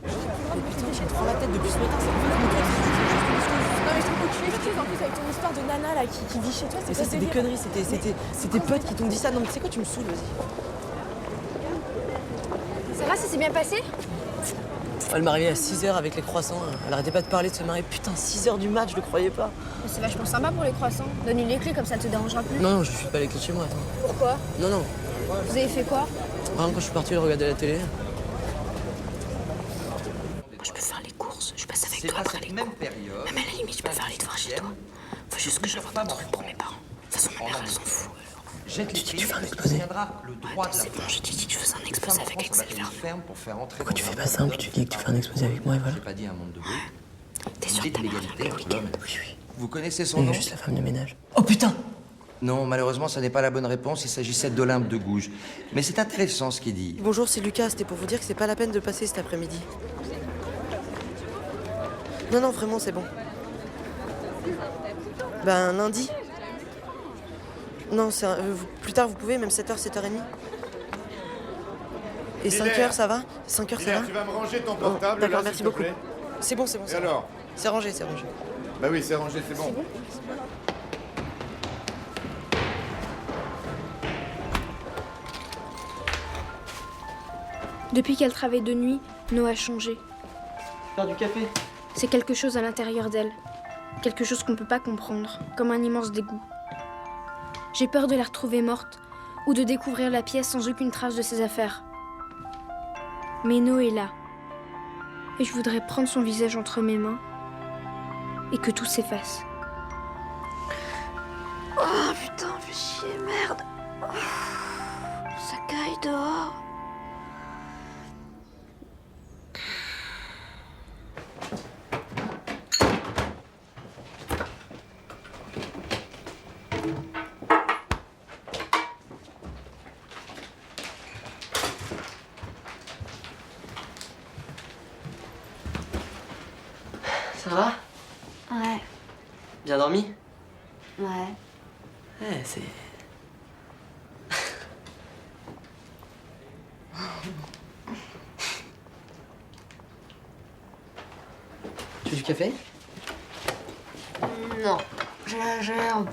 Speaker 18: Mais putain, j'ai trop la tête depuis ce matin, ça me fait non mais je trouve que tu es excuse en plus avec ton histoire de nana là qui vit chez toi, c'est pas des conneries, c'est tes potes qui t'ont dit ça. Non mais tu sais quoi, tu me saoules, vas-y.
Speaker 1: Ça va, ça s'est bien passé?
Speaker 18: Elle m'est arrivée à 6h avec les croissants, elle arrêtait pas de parler de se marier. Putain, 6h du mat, je le croyais pas.
Speaker 1: C'est vachement sympa pour les croissants. Donne-lui les clés comme ça te dérangera plus.
Speaker 18: Non, je suis pas les clés de chez moi, attends.
Speaker 1: Pourquoi?
Speaker 18: Non.
Speaker 1: Vous avez fait quoi?
Speaker 18: Vraiment, quand je suis parti regarder la télé.
Speaker 7: Je peux faire les courses, je passe avec toi après les cours. Même à la limite, je peux faire les devoirs chez toi. Faut juste que j'envoie un truc pour mes parents. De toute façon, ma mère, elle s'en fout.
Speaker 5: Jette les
Speaker 7: tu fais un exposé.
Speaker 5: C'est
Speaker 7: bon, je t'ai dit que je faisais un exposé avec Axel Vernou.
Speaker 18: Pourquoi tu fais pas simple? Tu dis que tu fais un exposé avec moi et voilà.
Speaker 5: J'ai pas dit un monde de bruit.
Speaker 7: T'es sûr que ta mère va appeler le week-end?
Speaker 5: Oui. Vous connaissez son
Speaker 18: Elle
Speaker 5: nom?
Speaker 18: est juste la femme de ménage. Oh putain!
Speaker 5: Non, malheureusement, ça n'est pas la bonne réponse. Il s'agissait d'Olympe de Gouges. Mais c'est intéressant ce qu'il dit.
Speaker 18: Bonjour, c'est Lucas, c'était pour vous dire que c'est pas la peine de passer cet après-midi. Non, vraiment, c'est bon. Ben, lundi.
Speaker 11: Non, plus tard vous pouvez, même 7h, 7h30. Et 5h, ça va? 5h, ça va?
Speaker 2: Tu vas me ranger ton portable,
Speaker 11: D'accord,
Speaker 2: là,
Speaker 11: merci
Speaker 2: s'il te
Speaker 11: beaucoup.
Speaker 2: plaît.
Speaker 11: C'est bon, c'est bon.
Speaker 2: Et alors?
Speaker 11: C'est rangé, c'est rangé.
Speaker 2: Bah oui, c'est rangé, c'est bon.
Speaker 1: Depuis qu'elle travaille de nuit, Noah a changé.
Speaker 11: Faire du café?
Speaker 1: C'est quelque chose à l'intérieur d'elle. Quelque chose qu'on ne peut pas comprendre, comme un immense dégoût. J'ai peur de la retrouver morte ou de découvrir la pièce sans aucune trace de ses affaires. Mais No est là. Et je voudrais prendre son visage entre mes mains et que tout s'efface.
Speaker 3: Oh putain, fais chier, merde. Ça caille dehors.
Speaker 11: Ça va?
Speaker 3: Ouais,
Speaker 11: Bien dormi?
Speaker 3: ouais.
Speaker 11: Ouais, c'est... Tu veux du café?
Speaker 3: Non, j'ai la gerbe.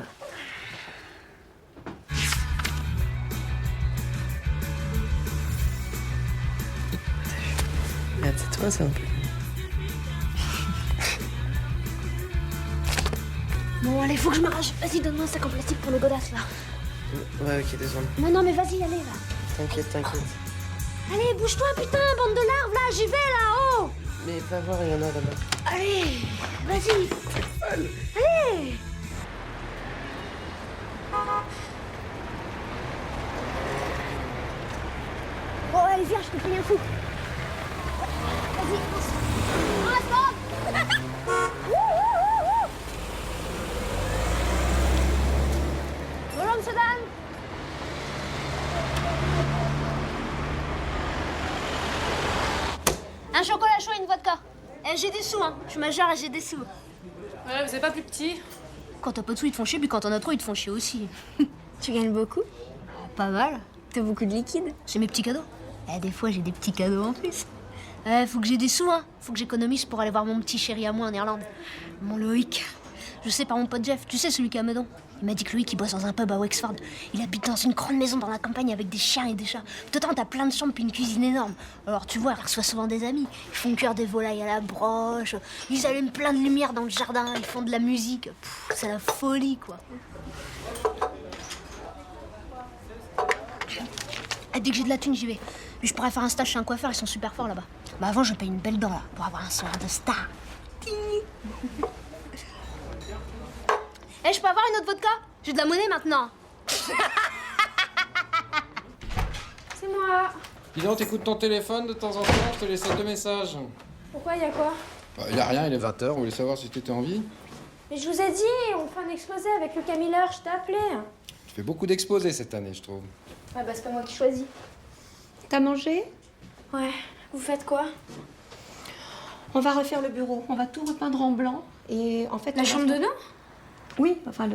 Speaker 11: Regarde, c'est toi, ça, un peu.
Speaker 3: Bon, allez, faut que je m'arrache. Vas-y, donne-moi un sac en plastique pour le godasse, là.
Speaker 11: Ouais, ok, désolé.
Speaker 3: Non, mais vas-y, allez, là.
Speaker 11: T'inquiète, t'inquiète.
Speaker 3: Allez, bouge-toi, putain, bande de larves, là, j'y vais, là, oh.
Speaker 11: Mais va voir, il y en a là-bas.
Speaker 3: Allez, vas-y. Allez. Bon, allez, viens, je te paye un coup. Vas-y, fonce. Ah, stop. Bonjour, monsieur, dame. Un chocolat chaud et une vodka. J'ai des sous, hein. Je suis majeure et j'ai des sous.
Speaker 18: Ouais, vous êtes pas plus petit?
Speaker 3: Quand t'as pas de sous, ils te font chier, puis quand t'en as trop, ils te font chier aussi.
Speaker 1: Tu gagnes beaucoup?
Speaker 3: Pas mal.
Speaker 1: T'as beaucoup de liquide?
Speaker 3: C'est mes petits cadeaux. Des fois, j'ai des petits cadeaux en plus. Faut que j'ai des sous, hein. Faut que j'économise pour aller voir mon petit chéri à moi en Irlande. Mon Loïc. Je sais par mon pote Jeff, tu sais, celui qui est à Meudon. Il m'a dit que Loïc, il bosse dans un pub à Wexford. Il habite dans une grande maison dans la campagne avec des chiens et des chats. Dedans, t'as plein de chambres puis une cuisine énorme. Alors, tu vois, il reçoit souvent des amis. Ils font cuire des volailles à la broche. Ils allument plein de lumière dans le jardin. Ils font de la musique. C'est la folie, quoi. Dès que j'ai de la thune, j'y vais. Puis je pourrais faire un stage chez un coiffeur, ils sont super forts là-bas. Bah avant, je paye une belle dent là, pour avoir un sourire de star. Je peux avoir une autre vodka? J'ai de la monnaie maintenant.
Speaker 1: C'est moi.
Speaker 13: Dis donc, t'écoutes ton téléphone de temps en temps, je te laisse 2 messages.
Speaker 1: Pourquoi, y a quoi?
Speaker 13: Il y a rien, il est 20h, on voulait savoir si t'étais en vie.
Speaker 1: Mais je vous ai dit, on fait un exposé avec Lucas Miller, je t'ai appelé.
Speaker 13: Tu fais beaucoup d'exposés cette année, je trouve.
Speaker 1: Ouais, bah c'est pas moi qui choisis.
Speaker 7: T'as mangé?
Speaker 1: Ouais. Vous faites quoi?
Speaker 7: On va refaire le bureau. On va tout repeindre en blanc. Et en fait,
Speaker 1: La chambre de bain?
Speaker 7: Oui, enfin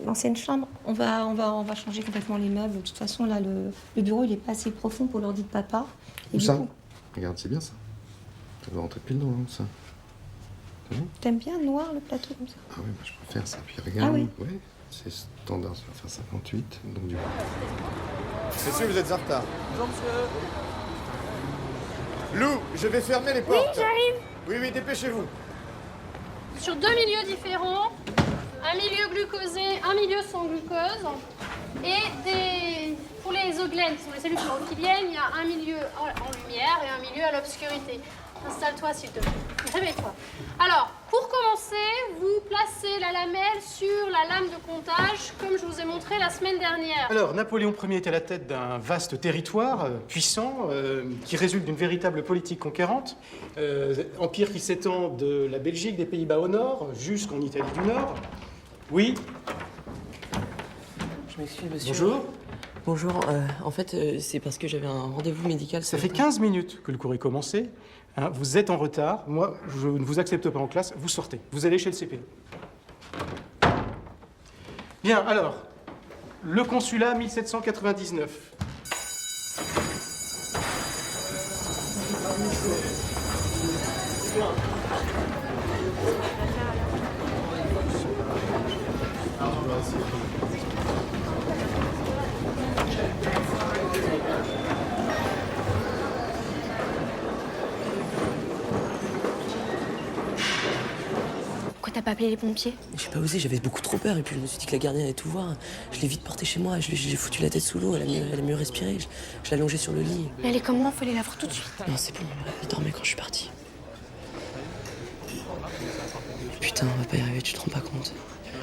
Speaker 7: l'ancienne chambre. On va changer complètement les meubles. De toute façon, là, le bureau, il est pas assez profond pour l'ordi de papa. Et
Speaker 13: Où
Speaker 7: du
Speaker 13: ça?
Speaker 7: coup,
Speaker 13: Regarde, c'est bien ça. Ça doit rentrer pile dedans, ça. T'as vu?
Speaker 7: t'aimes bien noir le plateau comme ça?
Speaker 13: Ah oui, bah, je préfère ça. Puis regarde,
Speaker 7: Ah oui.
Speaker 13: ouais, c'est standard, ça va faire 58, donc du coup.
Speaker 2: Messieurs, vous êtes en retard.
Speaker 18: Bonjour, monsieur.
Speaker 2: Lou, je vais fermer les portes.
Speaker 1: Oui, j'arrive.
Speaker 2: Oui, dépêchez-vous.
Speaker 8: Sur 2 milieux différents, un milieu glucosé, un milieu sans glucose, et pour les euglènes, qui sont les cellules chlorophylliennes, il y a un milieu en lumière et un milieu à l'obscurité. Installe-toi s'il te plaît. Réveille-toi. Alors, pour commencer, vous placez la lamelle sur la lame de comptage, comme je vous ai montré la semaine dernière.
Speaker 6: Alors, Napoléon Ier est à la tête d'un vaste territoire puissant qui résulte d'une véritable politique conquérante. Empire qui s'étend de la Belgique, des Pays-Bas au nord, jusqu'en Italie du Nord. Oui.
Speaker 11: Je m'excuse, monsieur.
Speaker 6: Bonjour.
Speaker 11: Bonjour, en fait, c'est parce que j'avais un rendez-vous médical.
Speaker 6: Ça fait 15 minutes que le cours est commencé. Hein, vous êtes en retard. Moi, je ne vous accepte pas en classe. Vous sortez. Vous allez chez le CPE. Bien, alors,
Speaker 17: Le consulat 1799.
Speaker 1: Pourquoi t'as pas appelé les pompiers?
Speaker 18: J'ai pas osé, j'avais beaucoup trop peur et puis je me suis dit que la gardienne allait tout voir. Je l'ai vite portée chez moi, j'ai foutu la tête sous l'eau, elle a mieux respiré. Je l'ai allongée sur le lit.
Speaker 1: Mais elle est comment? Fallait la voir tout de suite.
Speaker 18: Non, c'est bon, elle dormait quand je suis parti. Putain, on va pas y arriver, tu te rends pas compte.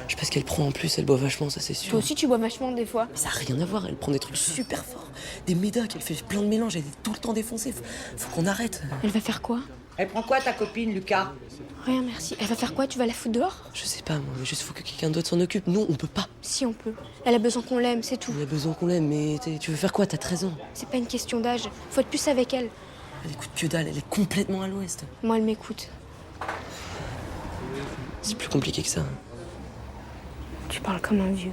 Speaker 18: Je sais pas ce qu'elle prend en plus, elle boit vachement, ça c'est sûr.
Speaker 1: Toi aussi tu bois vachement des fois.
Speaker 18: Mais ça a rien à voir, elle prend des trucs super forts. Des médocs, elle fait plein de mélanges, elle est tout le temps défoncée. Faut qu'on arrête.
Speaker 1: Elle va faire quoi?
Speaker 10: Elle prend quoi ta copine, Lucas?
Speaker 1: Rien, merci. Elle va faire quoi? Tu vas la foutre dehors?
Speaker 18: Je sais pas, moi, mais juste faut que quelqu'un d'autre s'en occupe. Nous, on peut pas.
Speaker 1: Si, on peut. Elle a besoin qu'on l'aime, c'est tout.
Speaker 18: On a besoin qu'on l'aime, mais tu veux faire quoi? T'as 13 ans.
Speaker 1: C'est pas une question d'âge. Faut être plus avec elle.
Speaker 18: Elle écoute que dalle, elle est complètement à l'ouest.
Speaker 1: Moi, elle m'écoute.
Speaker 18: C'est plus compliqué que ça.
Speaker 1: Tu parles comme un vieux.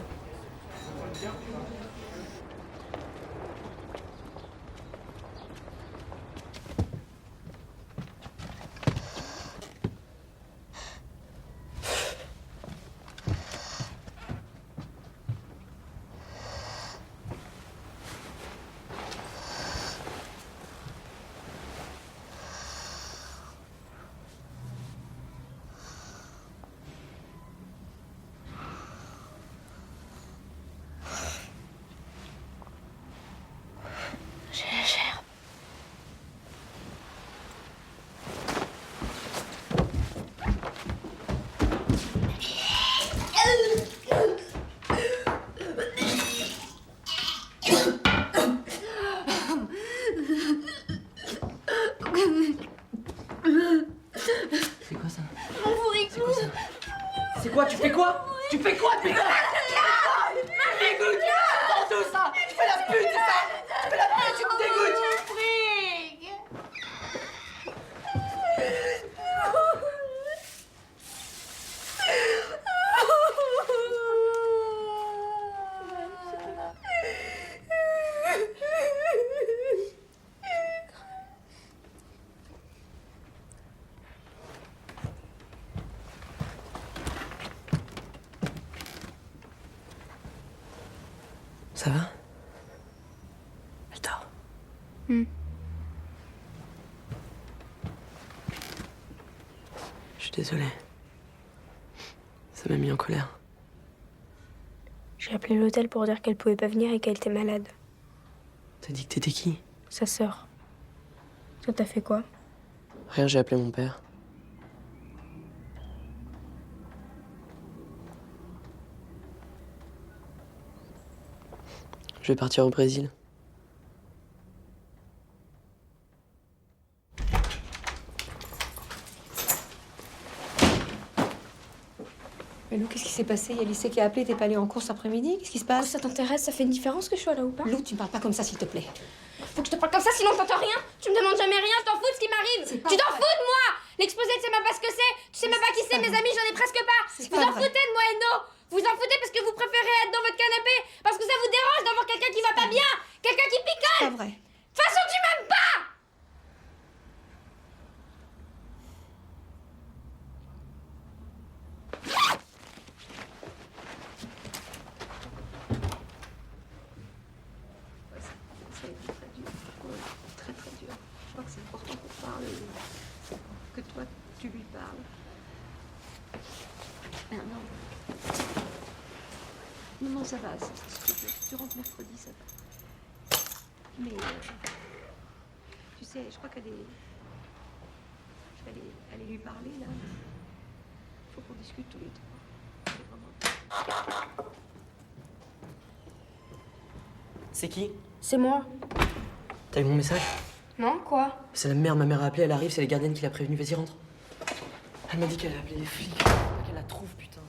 Speaker 18: C'est quoi ça?
Speaker 10: C'est quoi ça? C'est quoi? Tu fais quoi? Tu fais quoi, putain? Dégoûte! Dans tout ça! Tu fais la pute, c'est ça? Tu fais la pute, tu me dégoûtes!
Speaker 18: Ça va? Elle dort. Je suis désolé. Ça m'a mis en colère.
Speaker 1: J'ai appelé l'hôtel pour dire qu'elle pouvait pas venir et qu'elle était malade.
Speaker 18: T'as dit que t'étais qui?
Speaker 1: Sa sœur. Toi, t'as fait quoi?
Speaker 18: Rien, j'ai appelé mon père. Je vais partir au Brésil.
Speaker 7: Mais Lou, qu'est-ce qui s'est passé? Il y a Lycée qui a appelé, t'es pas allé en course après-midi? Qu'est-ce qui se passe?
Speaker 1: Ça t'intéresse? Ça fait une différence que je sois là ou pas?
Speaker 7: Lou, tu me parles pas comme ça, s'il te plaît.
Speaker 1: Faut que je te parle comme ça, sinon t'entends rien. Tu me demandes jamais rien, t'en fous de ce qui m'arrive. Tu t'en fous de moi. L'exposé, tu sais même pas ce que c'est. Tu sais même pas qui c'est, mes amis, j'en ai presque pas. Vous en foutez de moi, Eno. Vous en foutez parce que vous préférez être dans votre canapé. Parce que ça vous dérange d'avoir quelqu'un qui va pas bien. Quelqu'un qui picole.
Speaker 7: C'est pas vrai.
Speaker 1: De toute façon, tu m'aimes pas.
Speaker 7: Très très dur. Je crois que c'est important qu'on parle, que toi tu lui parles. Non, ça va, tu rentres mercredi, ça va. Mais tu sais, je crois qu'elle est. Je vais aller lui parler là. Il faut qu'on discute tous les deux.
Speaker 18: C'est qui?
Speaker 1: C'est moi.
Speaker 18: T'as eu mon message?
Speaker 1: Non, quoi?
Speaker 18: C'est la mère, ma mère a appelé, elle arrive, c'est la gardienne qui l'a prévenue. Vas-y, rentre. Elle m'a dit qu'elle allait appeler les flics. Qu'elle la trouve, putain.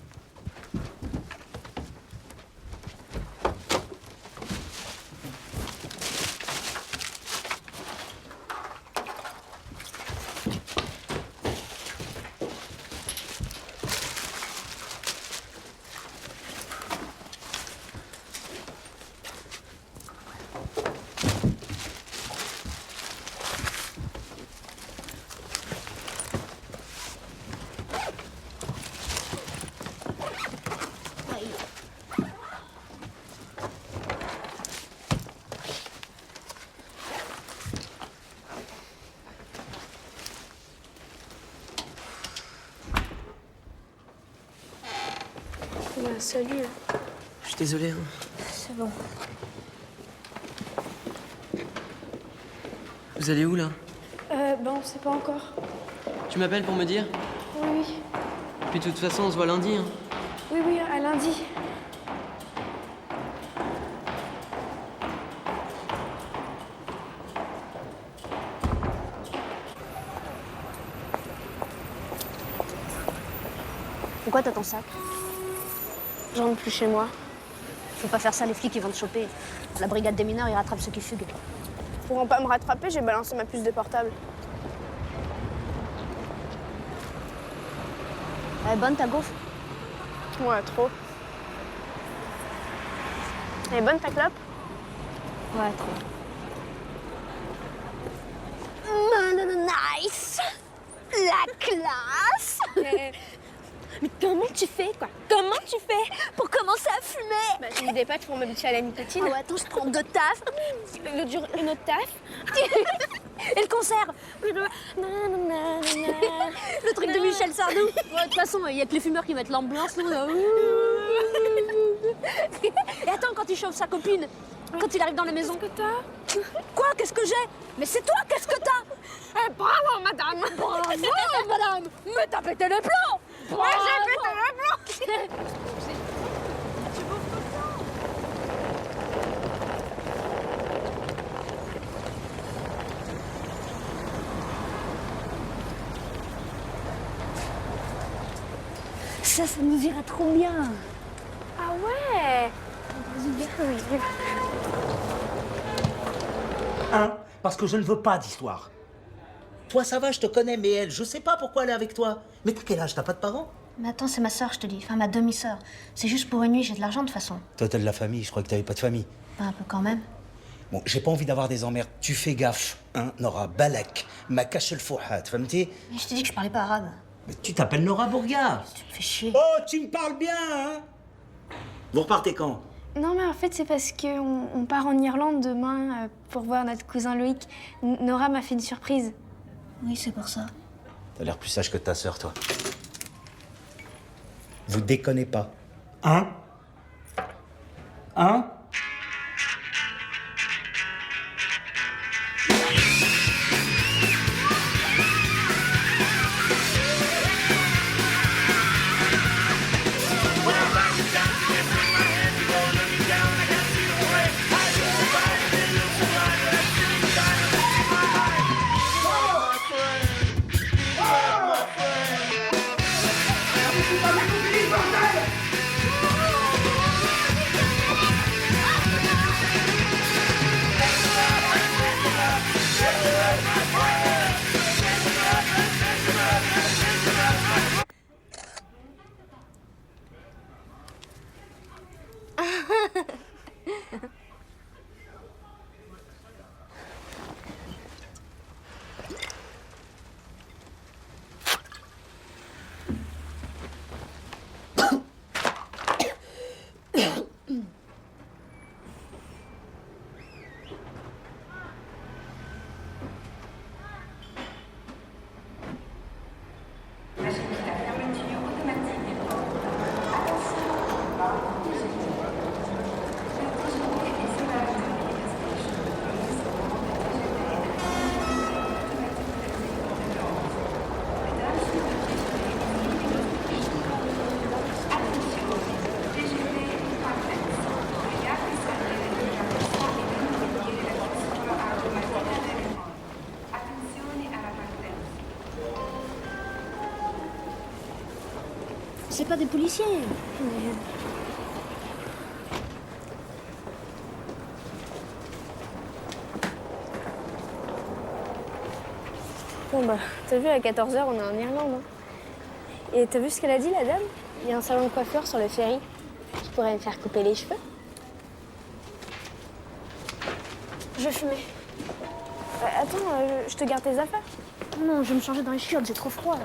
Speaker 1: salut.
Speaker 11: Je suis désolé. Hein.
Speaker 1: C'est bon.
Speaker 11: Vous allez où là?
Speaker 1: On sait pas encore.
Speaker 11: Tu m'appelles pour me dire?
Speaker 1: Oui, oui.
Speaker 11: Puis de toute façon, on se voit lundi. Hein.
Speaker 1: Oui, oui, à lundi.
Speaker 3: Pourquoi t'as ton sac?
Speaker 1: Je rentre plus chez moi.
Speaker 3: Faut pas faire ça, les flics ils vont te choper. La brigade des mineurs, ils rattrapent ceux qui fuguent.
Speaker 1: Pour pas me rattraper, j'ai balancé ma puce de portable.
Speaker 3: Elle est bonne ta gaufre?
Speaker 1: Ouais, trop. Elle est bonne ta clope?
Speaker 3: Ouais, trop.
Speaker 1: Nice! La classe! Mais comment tu fais, quoi? Comment tu fais pour commencer à fumer? Bah, j'ai mis des patchs pour m'habituer à la nicotine.
Speaker 3: Ah ouais, attends, je prends deux tafs.
Speaker 1: Une autre taf.
Speaker 3: Et le concert. Le truc de Michel Sardou. Ouais, de toute façon, il y a que les fumeurs qui mettent l'ambiance. Nous, là. Et attends, quand il chauffe sa copine, quand il arrive dans la maison.
Speaker 1: Qu'est-ce que t'as?
Speaker 3: Quoi? Qu'est-ce que j'ai? Mais c'est toi, qu'est-ce que t'as?
Speaker 1: Bravo, madame!
Speaker 3: Bravo, madame! Mais t'as pété les plombs!
Speaker 1: Ouais, j'ai pété les plombs!
Speaker 3: Ça nous ira trop bien.
Speaker 1: Ah ouais!
Speaker 9: Hein? Parce que je ne veux pas d'histoire. Toi, ça va, je te connais, mais elle, je sais pas pourquoi elle est avec toi. Mais t'as quel âge? T'as pas de parents?
Speaker 3: Mais attends, c'est ma sœur, je te dis. Enfin, ma demi-sœur. C'est juste pour une nuit, j'ai de l'argent de toute façon.
Speaker 9: Toi, t'as de la famille, je crois que t'avais pas de famille.
Speaker 3: Pas un peu quand même.
Speaker 9: Bon, j'ai pas envie d'avoir des emmerdes. Tu fais gaffe, hein, Nora Balak, ma cache le fouhat, فهمتي?
Speaker 3: Mais je t'ai dit que je parlais pas arabe.
Speaker 9: Mais tu t'appelles Nora Bourga.
Speaker 3: Tu me fais chier.
Speaker 9: Oh, tu me parles bien, hein? Vous repartez quand?
Speaker 1: Non, mais en fait, c'est parce qu'on part en Irlande demain pour voir notre cousin Loïc. Nora m'a fait une surprise.
Speaker 3: Oui, c'est pour ça.
Speaker 9: T'as l'air plus sage que ta sœur, toi. Vous déconnez pas. Hein? Hein?
Speaker 3: C'est pas des policiers.
Speaker 1: Bon bah, t'as vu, à 14h, on est en Irlande. Hein. Et t'as vu ce qu'elle a dit, la dame? Il y a un salon de coiffure sur le ferry. Je pourrais me faire couper les cheveux. Je vais fumer. Attends, je te garde tes affaires.
Speaker 3: Non, je vais me changer dans les chiottes, j'ai trop froid là.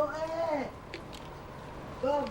Speaker 11: forêt. Bob.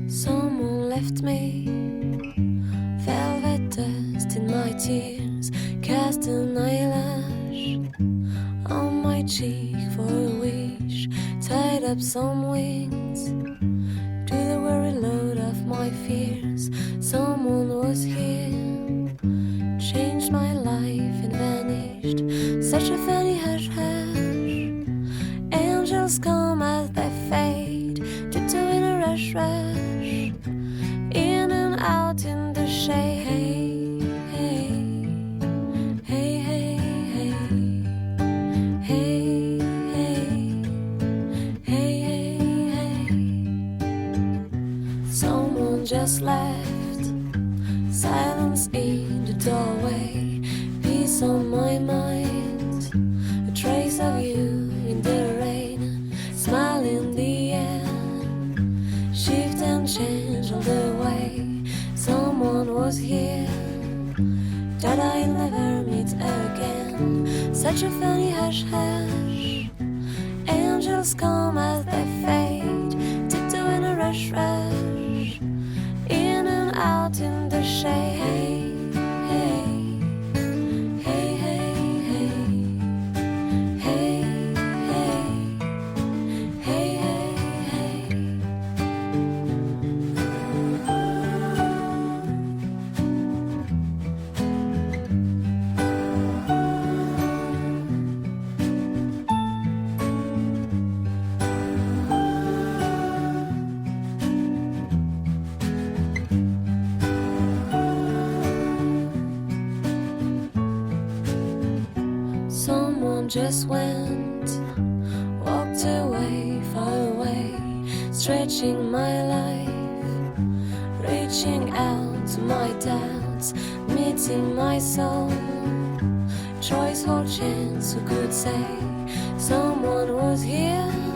Speaker 15: Someone left me velvet dust in my tears, cast an eyelash on my cheek for a wish, tied up some wings to the weary load of my fears. Someone was here, changed my life and vanished. Such a funny hush hush. Angels come as they fade, tiptoe in a rush rush, in and out in the shade. Hey, hey, hey, hey, hey, hey, hey, hey, hey. Someone just left, silence in the doorway, peace on my mind, a trace of you in the rain, smile in the air, shift and change all the way. Someone was here that I'll never meet again. Such a funny hush hush. Angels come as they fade, tiptoe in a rush rush, in and out in the shade. Someone just went, walked away, far away, stretching my life, reaching out to my doubts, meeting my soul. Choice or chance, who could say? Someone was here.